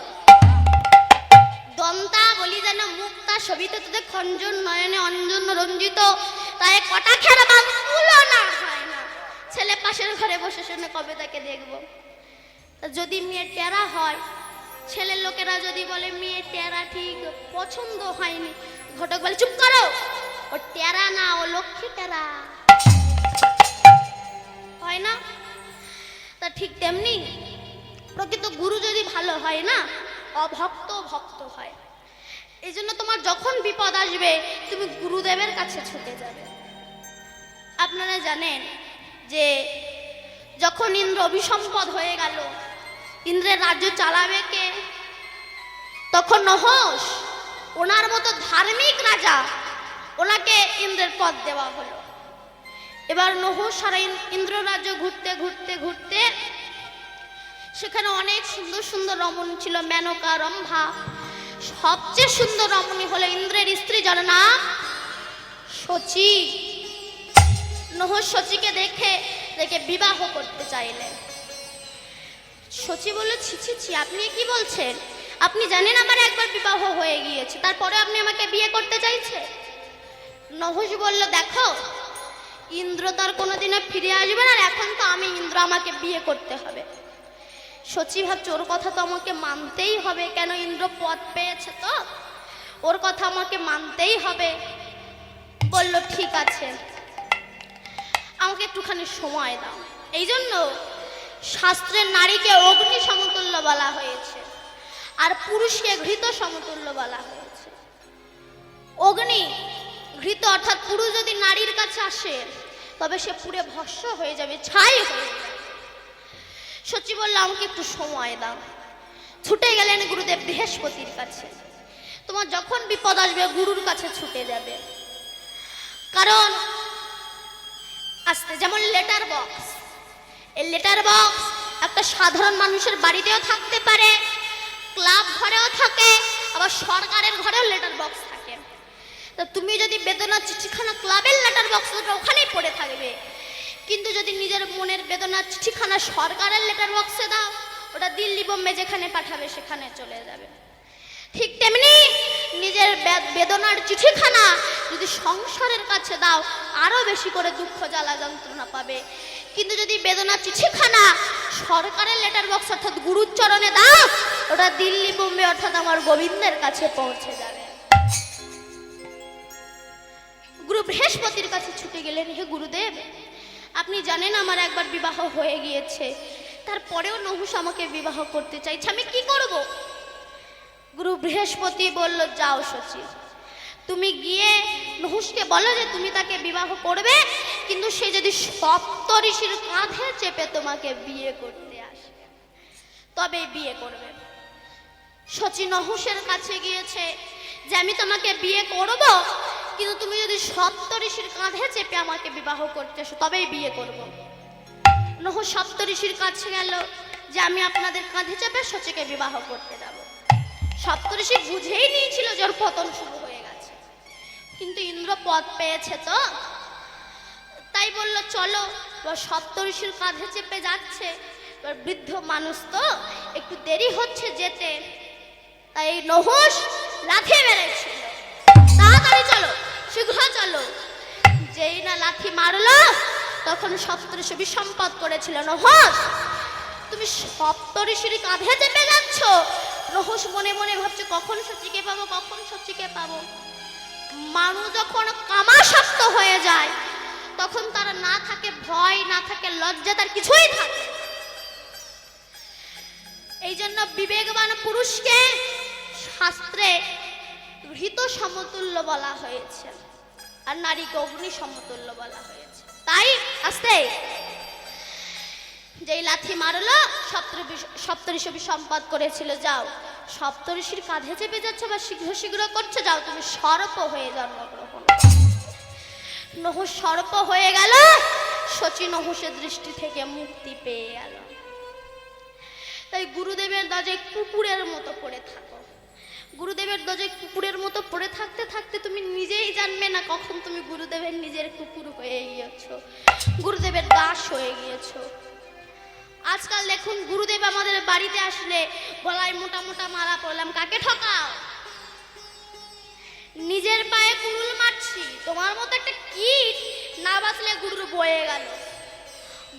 দন্তা বলি যেন মুক্তা শোভিত, তোদের খঞ্জন নয়নে অঞ্জন রঞ্জিত, তাই কটাক্ষের তুলনা হয় না। ছেলে পাশের ঘরে বসে শুনে কবে তাকে দেখবো। যদি মেয়ে টেরা হয়, ছেলের লোকেরা যদি বলে মেয়ে টেরা ঠিক পছন্দ হয়নি, ঘটক বলে চুপ করো, ও টেরা না, ও লক্ষ্মী টেরা, হয় না? তা ঠিক তেমনি প্রকৃত গুরু যদি ভালো হয় না, অভক্ত ভক্ত হয়। এই জন্য তোমার যখন বিপদ আসবে তুমি গুরুদেবের কাছে ছুটে যাবে। আপনারা জানেন যে যখন ইন্দ্র অভিসম্পদ হয়ে গেল, ইন্দ্রের রাজ্য চালাবে কে? তখন নহস, ওনার মতো ধার্মিক রাজা, ওনাকে ইন্দ্রের পদ দেওয়া হলো। এবার নহস সারা ইন্দ্র রাজ্য ঘুরতে ঘুরতে ঘুরতে সেখানে অনেক সুন্দর সুন্দর রমণী ছিল, মেনকা, রম্ভা। সবচেয়ে সুন্দর রমণী হলো ইন্দ্রের স্ত্রী, যার নাম শচী। নহস শচীকে দেখে দেখে বিবাহ করতে চাইলেন। শচী বলল, ছি ছি ছি, আপনি কি বলছেন? আপনি জানেন আমার একবার বিবাহ হয়ে গিয়েছে, তারপরে আপনি আমাকে বিয়ে করতে চাইছেন? নহস বলল, দেখো ইন্দ্র তার কোনোদিনও ফিরে আসবে না, আর এখন তো আমি ইন্দ্র, আমাকে বিয়ে করতে হবে। শচী ভাবছে ওর কথা তো আমাকে মানতেই হবে, কেন ইন্দ্র পদ পেয়েছে, তো ওর কথা আমাকে মানতেই হবে। বলল ঠিক আছে, আমাকে একটুখানি সময় দাও। এই জন্য শাস্ত্রের নারীকে অগ্নি সমতুল্য বলা হয়েছে, আর পুরুষকে ঘৃত সমতুল্য বলা হয়েছে। অগ্নি ঘৃত অর্থাৎ পুরুষ যদি নারীর কাছে আসে তবে সে পুড়ে ভস্ম হয়ে যাবে, ছাই হয়ে যাবে। শচী বলল আমাকে একটু সময় দাও। ছুটে গেলেন গুরুদেব বৃহস্পতির কাছে। তোমার যখন বিপদ আসবে গুরুর কাছে ছুটে যাবে, কারণ আসতে যেমন লেটার বক্স, এই লেটার বক্স একটা সাধারণ মানুষের বাড়িতেও থাকতে পারে, ক্লাব ঘরেও থাকে, আবার সরকারের ঘরেও লেটার বক্স থাকে। তো তুমি যদি বেদনার চিঠিখানা ক্লাবের লেটার বক্স ওখানেই পড়ে থাকবে, কিন্তু যদি নিজের মনের বেদনার চিঠিখানা সরকারের লেটার বক্সে দাও, ওটা দিল্লি বোম্বে যেখানে পাঠাবে সেখানে চলে যাবে। ঠিক তেমনি নিজের বেদনার চিঠিখানা যদি সংসারের কাছে দাও আরো বেশি করে দুঃখ জ্বালা যন্ত্রণা পাবে, কিন্তু যদি বেদনার চিঠিখানা সরকারের লেটার বক্স অর্থাৎ গুরুর চরণে দাও, ওটা দিল্লি বোম্বে অর্থাৎ আমার গোবিন্দের কাছে পৌঁছে যাবে। গুরু বৃহস্পতির কাছে ছুটে গেলেন, হে গুরুদেব আপনি জানেন আমার একবার বিবাহ হয়ে গিয়েছে, তারপরেও নহুষ আমাকে বিবাহ করতে চাইছে, আমি কি করব? গুরু বৃহস্পতি বলল, যাও শচী, তুমি গিয়ে নহুষকে বলো যে তুমি তাকে বিবাহ করবে, কিন্তু সে যদি সপ্ত ঋষির কাঁধে চেপে তোমাকে বিয়ে করতে আসে তবে বিয়ে করবে। শচী নহুষের কাছে গিয়েছে যে আমি তোমাকে বিয়ে করব, কিন্তু তুমি যদি সপ্ত ঋষির কাঁধে চেপে আমাকে বিবাহ করতে আসো তবেই বিয়ে করব। নহুষ সপ্ত ঋষির কাছে গেল যে আমি আপনাদের কাঁধে চেপে শচীকে বিবাহ করতে যাব। সপ্ত ঋষি বুঝেই নিয়েছিল যে ওর পতন শুরু হয়ে গেছে, কিন্তু ইন্দ্র পদ পেয়েছে তো, তাই বলল চলো। সপ্ত ঋষির কাঁধে চেপে যাচ্ছে, বৃদ্ধ মানুষ তো একটু দেরি হচ্ছে যেতে, তাই নহুষ লাথি মেরেছিল, তাড়াতাড়ি চলো, শীঘ্র চলো। যেই না লাথি মারলো তখন সপ্তর্ষি বিসম্পদ করেছিল, নহুষ তুমি সপ্তর্ষির কাঁধে চেপে যাচ্ছ। নহুষ মনে মনে ভাবছে কখন শচীকে পাবো, কখন শচীকে পাবো। মানুষ যখন কামাসক্ত হয়ে যায় তখন তার না থাকে ভয়, না থাকে লজ্জা, তার কিছুই থাকে। এই জন্য বিবেকবান পুরুষকে শাস্ত্রে হৃত সমতুল্য বলা হয়েছে, আর নারীকে অগ্নি সমতুল্য বলা হয়েছে। তাই আস্তে যেই লাথি মারলো সপ্তর্ষি বিসম্পদ করেছিল, যাও সপ্তর্ষির কাঁধে চেপে যাচ্ছে বা শীঘ্র শীঘ্র করছে, যাও তুমি সর্প হয়ে জন্মগ্রহণ। নহুষ সর্প হয়ে গেল, শচী নহুষের দৃষ্টি থেকে মুক্তি পেয়ে গেল। তাই গুরুদেবের দরজায় কুকুরের মতো পড়ে থাকো। গুরুদেবের দরজায় কুকুরের মতো পড়ে থাকতে থাকতে তুমি নিজেই জানবে না কখন তুমি গুরুদেবের নিজের কুকুর হয়ে গিয়েছো, গুরুদেবের দাস হয়ে গিয়েছো। আজকাল দেখুন গুরুদেব আমাদের বাড়িতে আসলে গলায় মোটা মোটা মালা পরলাম, কাকে ঠকাও? নিজের পায়ে কুড়ুল মারছি। তোমার মতো একটা কীট না বাঁচলে গুরুর বয়ে গেল।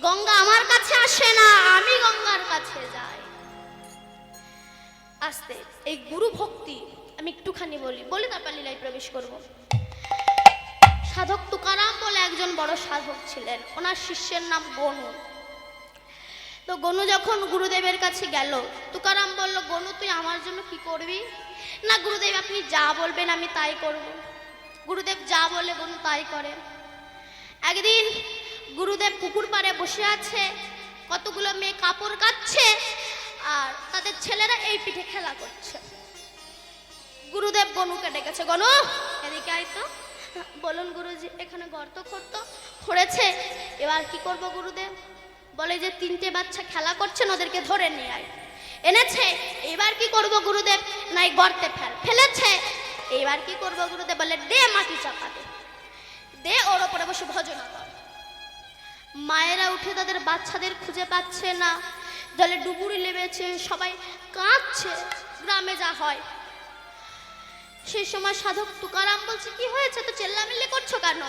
গঙ্গা আমার কাছে আসে না, আমি গঙ্গার কাছে যাই। আস্তে এই গুরু ভক্তি আমি একটুখানি বলি তারপর লীলায় প্রবেশ করব। সাধক তুকারাম বলে একজন বড় সাধক ছিলেন, ওনার শিষ্যের নাম গনু। তো গনু যখন গুরুদেবের কাছে গেল, তুকারাম বলল, গনু তুই আমার জন্য কি করবি? না গুরুদেব আপনি যা বলবেন আমি তাই করব। গুরুদেব যা বলে গনু তাই করে। একদিন গুরুদেব পুকুর পাড়ে বসে আছে, কতগুলো মেয়ে কাপড় কাচ্ছে আর তাদের ছেলেরা এই পিঠে খেলা করছে। গুরুদেব গনুকে ডেকেছে, গনু এদিকে আয় তো। বলুন গুরুজি, এখানে গর্ত খড়েছে, এবার কি করব গুরুদেব? বলে যে তিনটে বাচ্চা খেলা করছেন, ওদেরকে ধরে নিয়ে আয়। এনেছে, এবার কি করব গুরুদেব? নাই গর্তে ফেলেছে, এবার কি করব গুরুদেব? বলে দে মাটি চাপা দে, ওর ওপরে বসে ভজনা কর। মায়েরা উঠে তাদের বাচ্চাদের খুঁজে পাচ্ছে না, জলে ডুবুরি লেবেছে, সবাই কাঁদছে, গ্রামে যা হয়। সেই সময় সাধক তুকারাম বলছে, কি হয়েছে, তো চেল্লামিল্লি করছো কেন?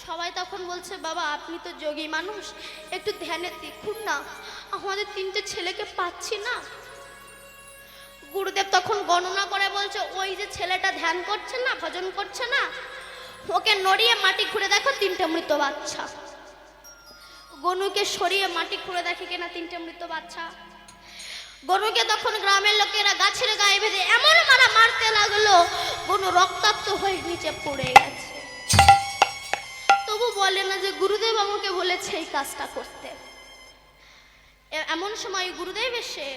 সবাই তখন বলছে, বাবা আপনি তো যোগী মানুষ, একটু ধ্যানে দেখুন না, আমাদের তিনটে ছেলেকে পাচ্ছি না। গুরুদেব তখন গণনা করে বলছে, ওই যে ছেলেটা ধ্যান করছে না, ভজন করছে না, ওকে নড়িয়ে মাটি খুঁড়ে দেখো, তিনটে মৃত বাচ্চা। গনুকে সরিয়ে মাটি খুঁড়ে দেখে কিনা তিনটে মৃত বাচ্চা। গনুকে তখন গ্রামের লোকেরা গাছের গায়ে বেঁধে এমন মারতে লাগলো, গনু রক্তাক্ত হয়ে নিচে পড়ে গেছে। তবু বলে না যে গুরুদেব আমাকে বলেছে এই কাজটা করতে। এমন সময় গুরুদেব এসে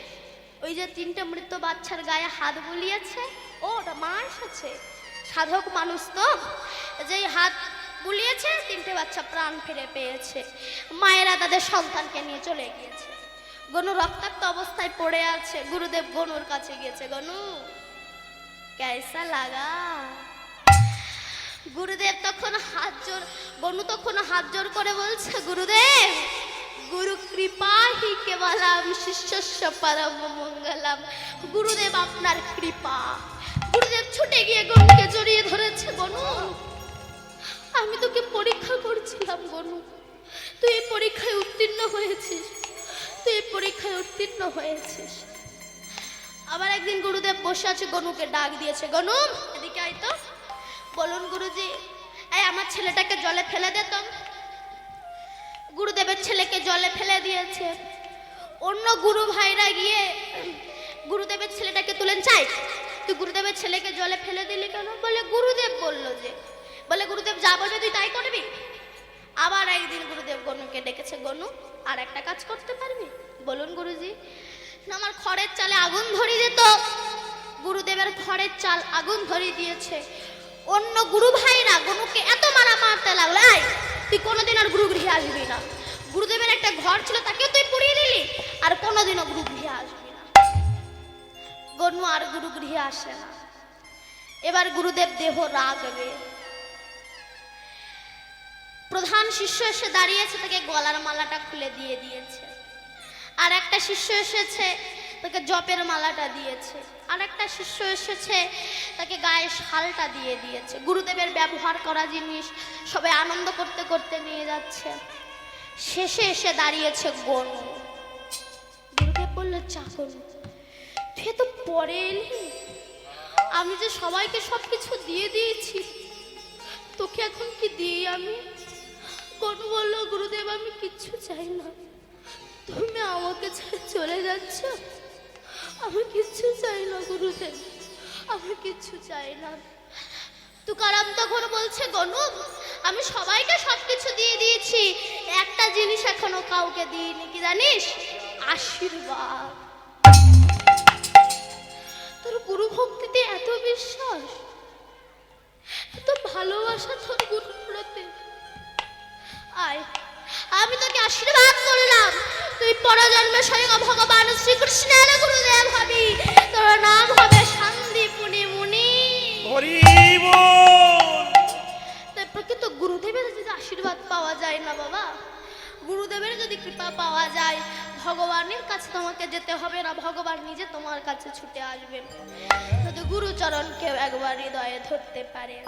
ওই যে তিনটে মৃত বাচ্চার গায়ে হাত বুলিয়েছে, ওটা মা এসেছে, সাধক মানুষ তো, যেই হাত বুলিয়েছে তিনটে বাচ্চা প্রাণ ফিরে পেয়েছে। মায়েরা তাদের সন্তানকে নিয়ে চলে গিয়েছে। গনু রক্তাক্ত অবস্থায় পড়ে আছে। গুরুদেব গনুর কাছে গিয়েছে, গনু কেসা লাগা? গুরুদেব তখন গনু তখন হাত জোর করে বলছে, গুরুদেব গুরু কৃপা হি কেবলম শিষ্যস্য পরম মঙ্গলম। গুরুদেব আপনার কৃপা। গুরুদেব ছুটে গিয়ে গনুকে জড়িয়ে ধরেছে, গনু আমি তোকে পরীক্ষা করছিলাম, গনু তুই এই পরীক্ষায় উত্তীর্ণ হয়েছিস, তুই এই পরীক্ষায় উত্তীর্ণ হয়েছিস। আবার একদিন গুরুদেব বসে আছে, গনুকে ডাক দিয়েছে, গনু এদিকে আয় তো। বলুন গুরুজি, এই আমার ছেলেটাকে জলে ফেলে দে তো। গুরুদেবের ছেলেকে জলে ফেলে দিয়েছে। অন্য গুরু ভাইরা গিয়ে গুরুদেবের ছেলেটাকে তুলেন, চাই তুই গুরুদেবের ছেলেকে জলে ফেলে দিলি কেন? বলে গুরুদেব বললো যে। বলে গুরুদেব যা বলবে তুই তাই করবি? আবার একদিন গুরুদেব গনুকে ডেকেছে, গনু আর একটা কাজ করতে পারবি? বলুন গুরুজি। না, আমার খড়ের চালে আগুন ধরিয়ে দিত। গুরুদেবের খড়ের চাল আগুন ধরিয়ে দিয়েছে। অন্য গুরু ভাইরা গনুকে এত মারা মারতে লাগলো, আয় তুই কোনোদিন আর গুরুগৃহে আসবি না। গুরুদেবের একটা ঘর ছিল তাকেও তুই পুড়িয়ে দিলি, আর কোনোদিনও গুরুগৃহে আসবি না। গনু আর গুরুগৃহে আসে না। এবার গুরুদেব দেহ রাগবে। প্রধান শিষ্য এসে দাঁড়িয়েছে, তাকে গলার মালাটা খুলে দিয়ে দিয়েছে। আর একটা শিষ্য এসেছে, তাকে জপের মালাটা দিয়েছে। আর একটা শিষ্য এসেছে, তাকে গায়ে শালটা দিয়ে দিয়েছে। গুরুদেবের ব্যবহার করা জিনিস সবাই আনন্দ করতে করতে নিয়ে যাচ্ছে। শেষে এসে দাঁড়িয়েছে গনু। গুরুদেব বললো, চা গনু, তুই তো পরে এলি, আমি যে সবাইকে সবকিছু দিয়ে দিয়েছি, তোকে এখন কি দিই আমি? গনু বললো, গুরুদেব আমি কিচ্ছু চাই না, তুমি আমাকে ছেড়ে চলে যাচ্ছ, আমি কিচ্ছু চাই না গুরুদেব, আমি কিচ্ছু চাই না। তুকারাম তখন বলছে, গনু আমি সবাইকে সবকিছু দিয়ে দিয়েছি, একটা জিনিস এখনো কাউকে দিইনি, কি জানিস? আশীর্বাদ। তোর গুরু ভক্তিতে এত বিশ্বাস, এত ভালোবাসা তোর গুরুর প্রতি, আয় আমি তোকে আশীর্বাদ করলাম, তুই পরজন্মে স্বয়ং ভগবান শ্রীকৃষ্ণের গুরুদেব হবি, তোর নাম হবে শান্তিপুনি মুনি। হরি বল। তাই প্রকৃত গুরুদেবের যদি আশীর্বাদ পাওয়া যায় না বাবা, গুরুদেবের যদি কৃপা পাওয়া যায়, ভগবানের কাছে তোমাকে যেতে হবে না, ভগবান নিজে তোমার কাছে ছুটে আসবেন। যদি গুরুচরণকেও একবার হৃদয়ে ধরতে পারে,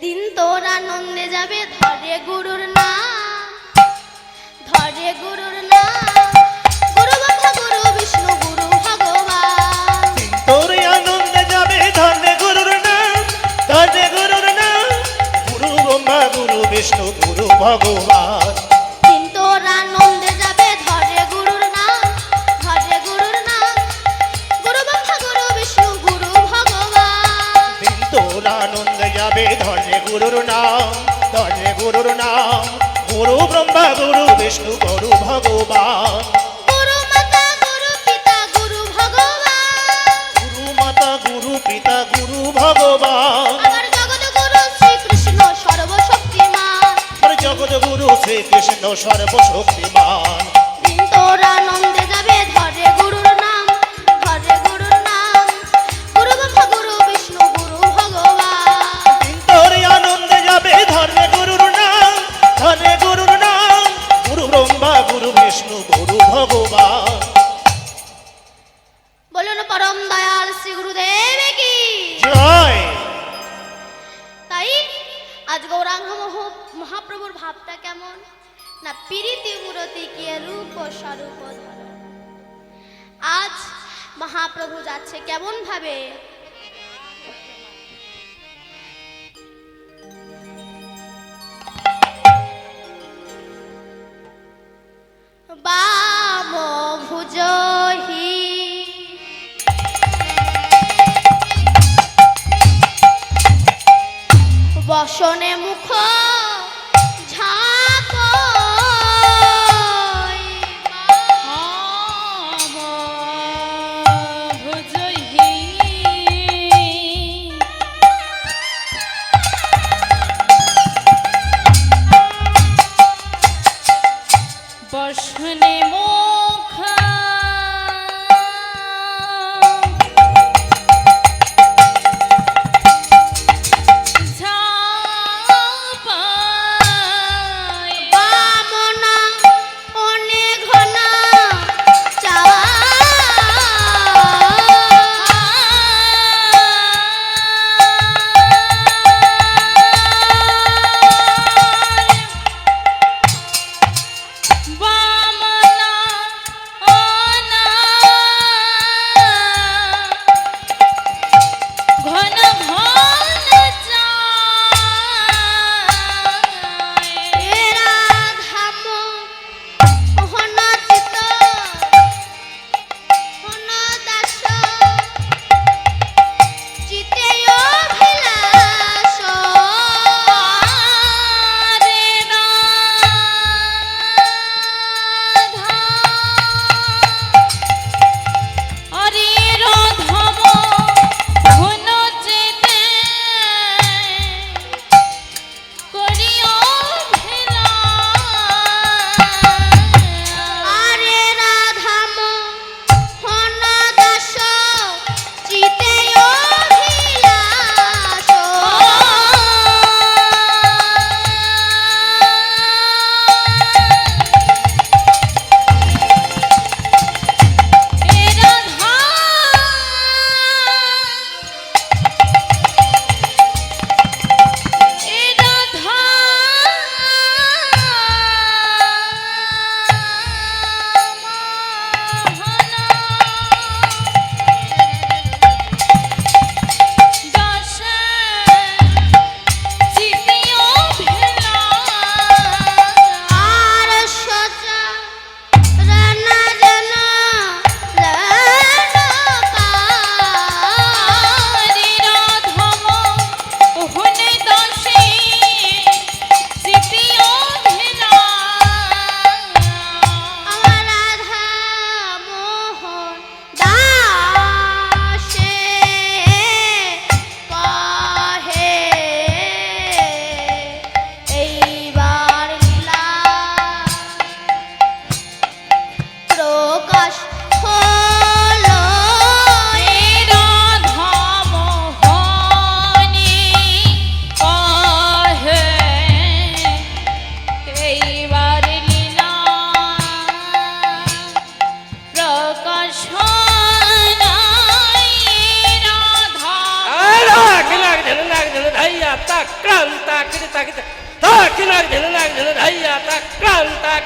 দিন তোর আনন্দে যাবে, ধরে গুরুর নাম, ধরে গুরুর নাম, গুরু ব্রহ্মা গুরু বিষ্ণু গুরু ভগবান। দিন তোর আনন্দে যাবে, ধরে গুরুর নাম, ধরে গুরুর নাম, গুরু ব্রহ্মা গুরু বিষ্ণু গুরু ভগবান। দিন তোর আনন্দে যাবে, ধরে গুরুর নাম, ধরে গুরুর নাম, গুরু ব্রহ্মা গুরু বিষ্ণু গুরু ভগবান। দিন তোর আনন্দে যাবে, ধরে গুরুর নাম, ধরে গুরুর নাম, গুরু ব্রহ্মা গুরু বিষ্ণু গুরু ভগবান। গুরু মাতা গুরু পিতা গুরু ভগবান, গুরু মাতা গুরু পিতা গুরু ভগবান। আমার জগৎ গুরু শ্রীকৃষ্ণ সর্বশক্তিমান। আর জগৎ গুরু শ্রীকৃষ্ণ সর্বশক্তিমান। দিন তোর আনন্দে যাবে, ধরে গুরুর নাম, ধরে গুরুর নাম, গুরু ব্রহ্মা গুরু বিষ্ণু গুরু ভগবান। দিন তোর আনন্দে যাবে, ধরে গুরুর নাম, ধরে গুরুর নাম, গুরু ব্রহ্মা গুরু বিষ্ণু গুরু ভগবান। বলুন পরম দয়াল শ্রী গুরুদেব কি জয়। তাই আজ গৌরাঙ্গ মহাপ্রভুর ভাবটা কেমন না, প্রীতি মূরতি কে রূপ স্বরূপ ধরন। আজ মহাপ্রভু যাচ্ছে কেমন ভাবে, বাম ভুজহি বসনে মুখ ঝাঁক, বসনে মুখ ঝাপা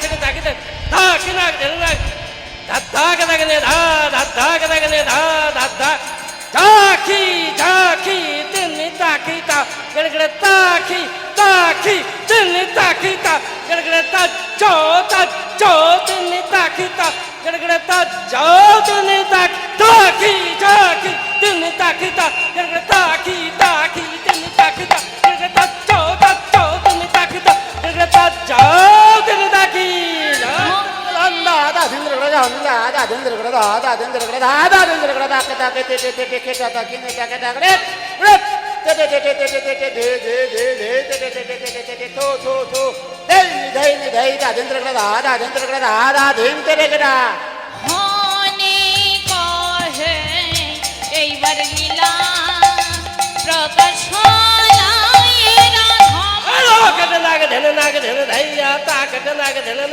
খেটে তাকে ধা কিনা ধা ধা কে নে ধা ধা কে নে ধা ধা ঝাঁকি ঝাঁকি তিনি তাকি তা গড়গড় তাকি তাকি তিনি তাকি তা গড়গড় তা চো তিনি তাকি তা গড়গড় তা তিনি তাক তাকি ঝাঁকি তিনি তাকি তা গড়গড় তাকি তাকি তিনি তাকি তা গড়গড় তা চো তিনি তাকি তা গড়গড় তা তিনি তাকি হনে কহে এইবার লীলা প্রকাশ হলায় রাধা কেটে নাগে ধেনে ধাইয়া তা কেটে নাগে ধেনে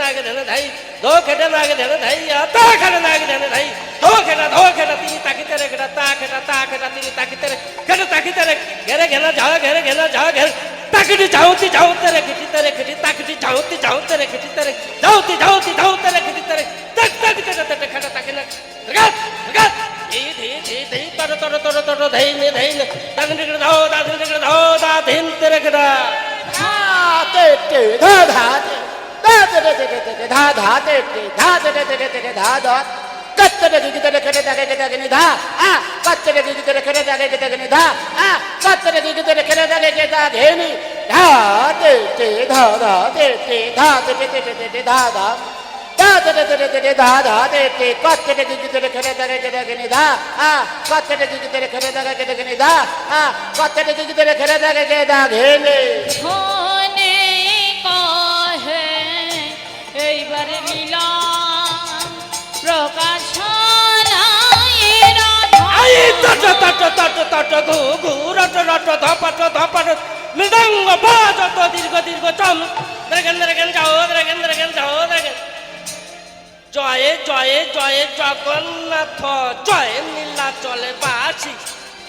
ধাই দো কেটে নাগে ধেনে ধাইয়া তা কেটে নাগে ধেনে ধাই ধো কেটা তিনি তাকিতে রে কেটা তা কেটা তিনি তাকিতে রে কেটে তাকিতে রে ঘেরে ঘেনা যা ঘের তাকিটি যাওতে রে খিটি তাকিটি যাওতে রে খিটিতে রে যাওতে রে খিটিতে রে তাক খেটা তাকি না গাত ধি তর ধাইনে দাদিন রে দাও দা ধিন রে কেটা হনে কহে এইবার লীলা প্রকাশ হলায় রাধা আই তট ঘু রট ধপাট মৃদঙ্গ বাজত দীর্ঘ চম দ্রেগেন যাও জয়ে জগন্নাথ জয় নীলাচলে বাসি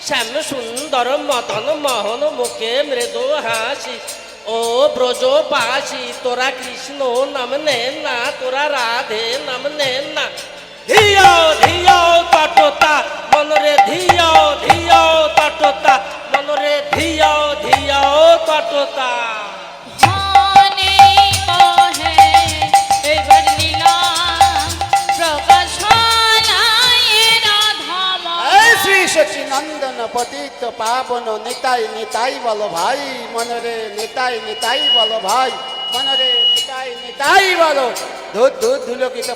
শ্যাম সুন্দর মদন মোহন মুখে মৃদু হাসি ও ব্রজবাসী তোরা কৃষ্ণ নাম নে না তোরা রাধে নাম নে না ধিয়াও তটতা মনরে ধিয়াও তটতা মনরে ধিয়াও তটতা হনে কহে এইবার লীলা প্রকাশ হলায় রাধা শ্রী সচি নন্দন পতিত পাবন নিতাই বলো ভাই মনরে নিতাই বলো ভাই মনরে নিতাই বলো ধূত ধুলকিত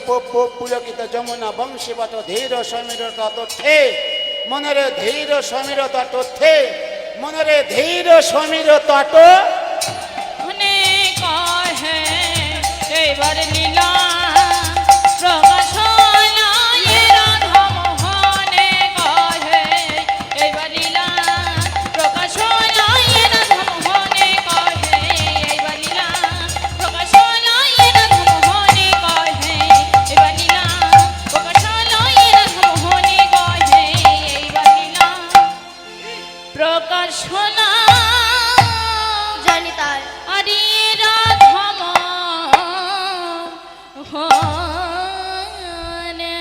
পুলকিত যমুনা বংশীবত ধীর সমীর তটে মনরে ধীর সমীর তটে মনরে ধীর সমীর তট হনে কহে এইবার লীলা প্রকাশ হলায় রাধা মোহনে কহে এইবার লীলা প্রকাশ হলায় রাধা মোহনে কহে এইবার লীলা প্রকাশ হলায় রাধা মোহনে কহে এইবার লীলা প্রকাশ হলায় রাধা মোহনে কহে এইবার লীলা প্রকাশ হলায় জানি তাই আরে রাধম হনে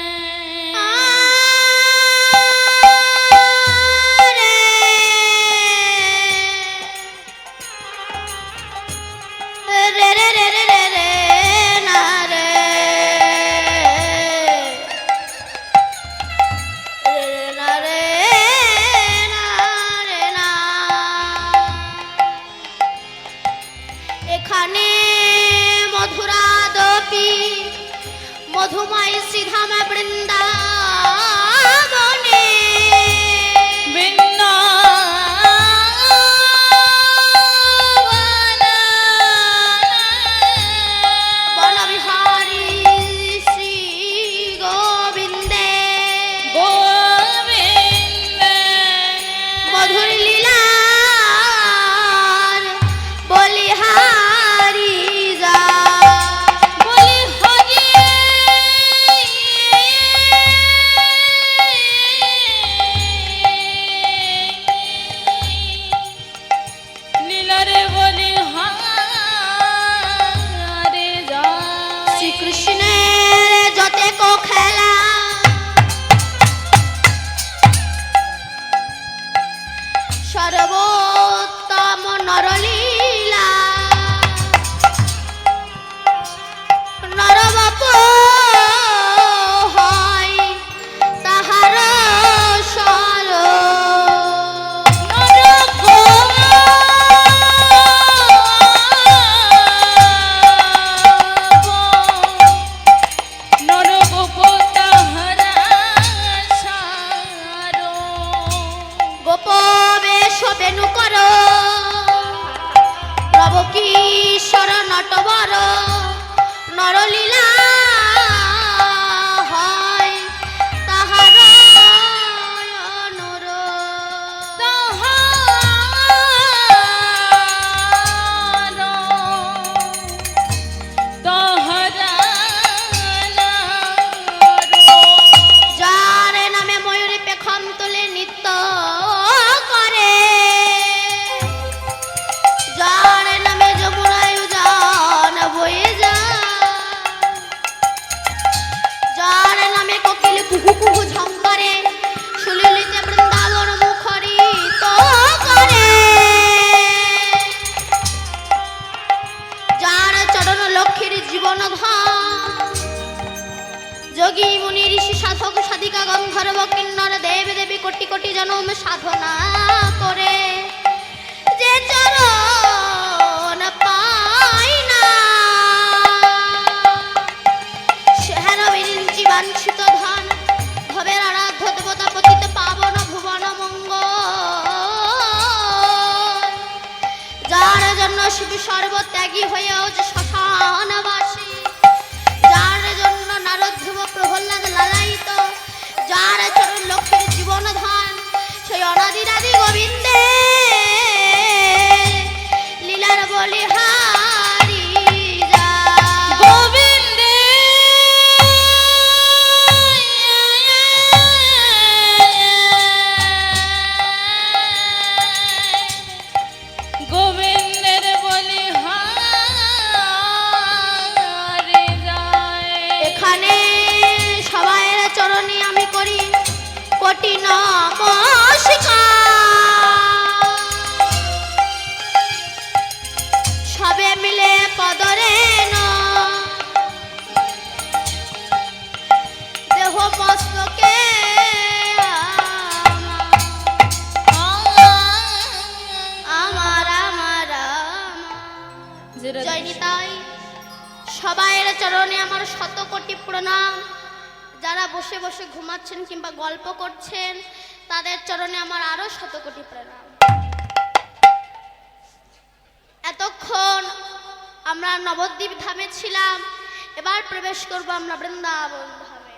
রে রে রে রে রে রে না রে না রে না রে না সর্বোত্তম নরলীলা নরবাপ হয় তাহার সর গোপবেশ বেণু কর নবকীশ্বর নটবর নরলীলা হয় তাহার নর যার নামে ময়ূরী পেখম তুলে নৃত্য করে যার নামে যমুনায় উজান বয়ে যায় যার নামে কোকিল কুহু কুহু ঝঙ্কারে সুলিলিতে বৃন্দাবন মুখরিত করে যার চরণ লক্ষ্মীর জীবন যোগী মুনি ঋষি সাধক সাধিকা গন্ধর্ব কিন্নর দেব দেবী কোটি কোটি জনম সাধনা করে যে চরণ পায় না সেহার বিরিঞ্চি বাঞ্ছিত ধন ভবের আরাধ্য দেবতা পতিত পাবন ভুবন মঙ্গল যার জন্য শিব সর্বত্যাগী হয়েও যে শ্মশানবাসী যার জন্য নারদ ধ্রুব প্রহ্লাদ লালায়িত যার চরণ লক্ষ্মীর জীবন ধান সেই অনাদিরাদি গোবিন্দে লীলার বলিহারি যা গোবিন্দে গোবিন্দের বলি হারে যায় এখানে সবাইয়ের চরণে আমি করি কোটি নমস্কার সবে মিলে পদরে দেহ মস্তকে আমার আমার জয় নিতাই সবাইয়ের চরণে আমার শত কোটি প্রণাম যারা বসে বসে ঘুমাচ্ছেন কিংবা গল্প করছেন তাদের চরণে আমার আরো শত কোটি প্রণাম এতক্ষণ আমরা নবদ্বীপ ধামে ছিলাম এবার প্রবেশ করব আমরা বৃন্দাবন ধামে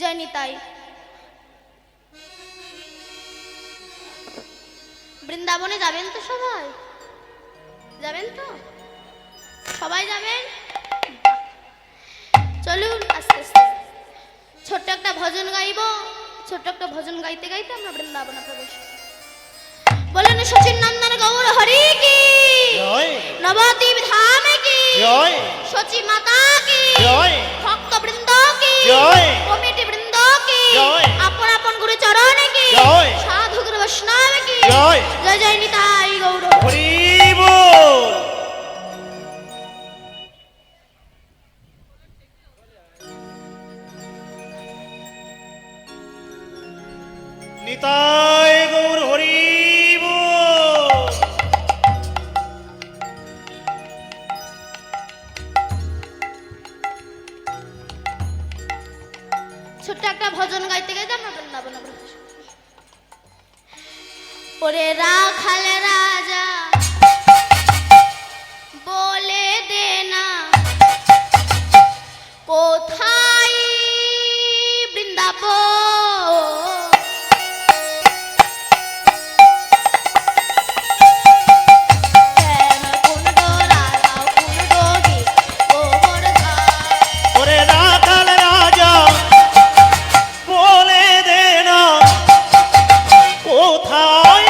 জয় নিতাই বৃন্দাবনে যাবেন তো সবাই যাবেন তো সবাই যাবেন চলুন আস্তে আস্তে ছোট্ট একটা ভজন গাইব ছোট্ট একটা ভজন গাইতে গাইতে আমরা বৃন্দাবনে প্রবেশ বলেন সচিন নন্দন গৌর হরি কি জয় নবদ্বীপ ধাম কি জয় সচি মাতা কি জয় ভক্ত বৃন্দ কি জয় কমিটি বৃন্দ কি জয় আপন আপন গুরু চরণ কি জয় সাধু গুরু বৈষ্ণব কি জয় জয় জয় নিতাই গৌর হরি বল নিতাই গৌর হরি বল ছোট্ট একটা ভজন গাইতে গাইতে আমরা বৃন্দাবনে প্রবেশ ওরে রাখাল রাজা বলে দে না কোথায় বৃন্দাবন ওরে রাখাল রাজা বলে দে না কোথায়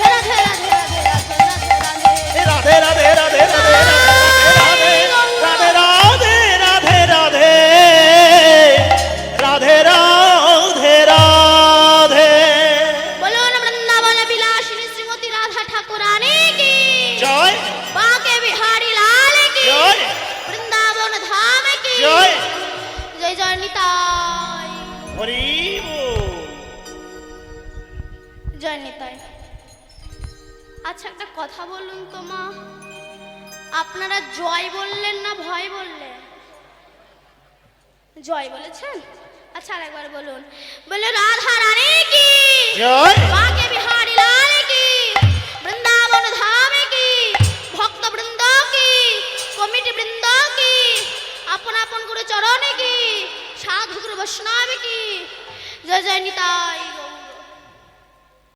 হরি বল। জয় নিতাই। আচ্ছা একটা কথা বলুন তো মা, আপনারা জয় বললেন না ভয় বললেন? জয় বলেছেন? আচ্ছা আরেকবার বলুন, বলে রাধা রানী কি জয়। বাঁকে বিহারী লাল কি, বৃন্দাবন ধাম কি, ভক্ত বৃন্দ কি, কমিটি বৃন্দ কি, আপন আপন গুরু চরণ কি, সাধু গুরু বৈষ্ণব কি। জয় জয় নিতাই।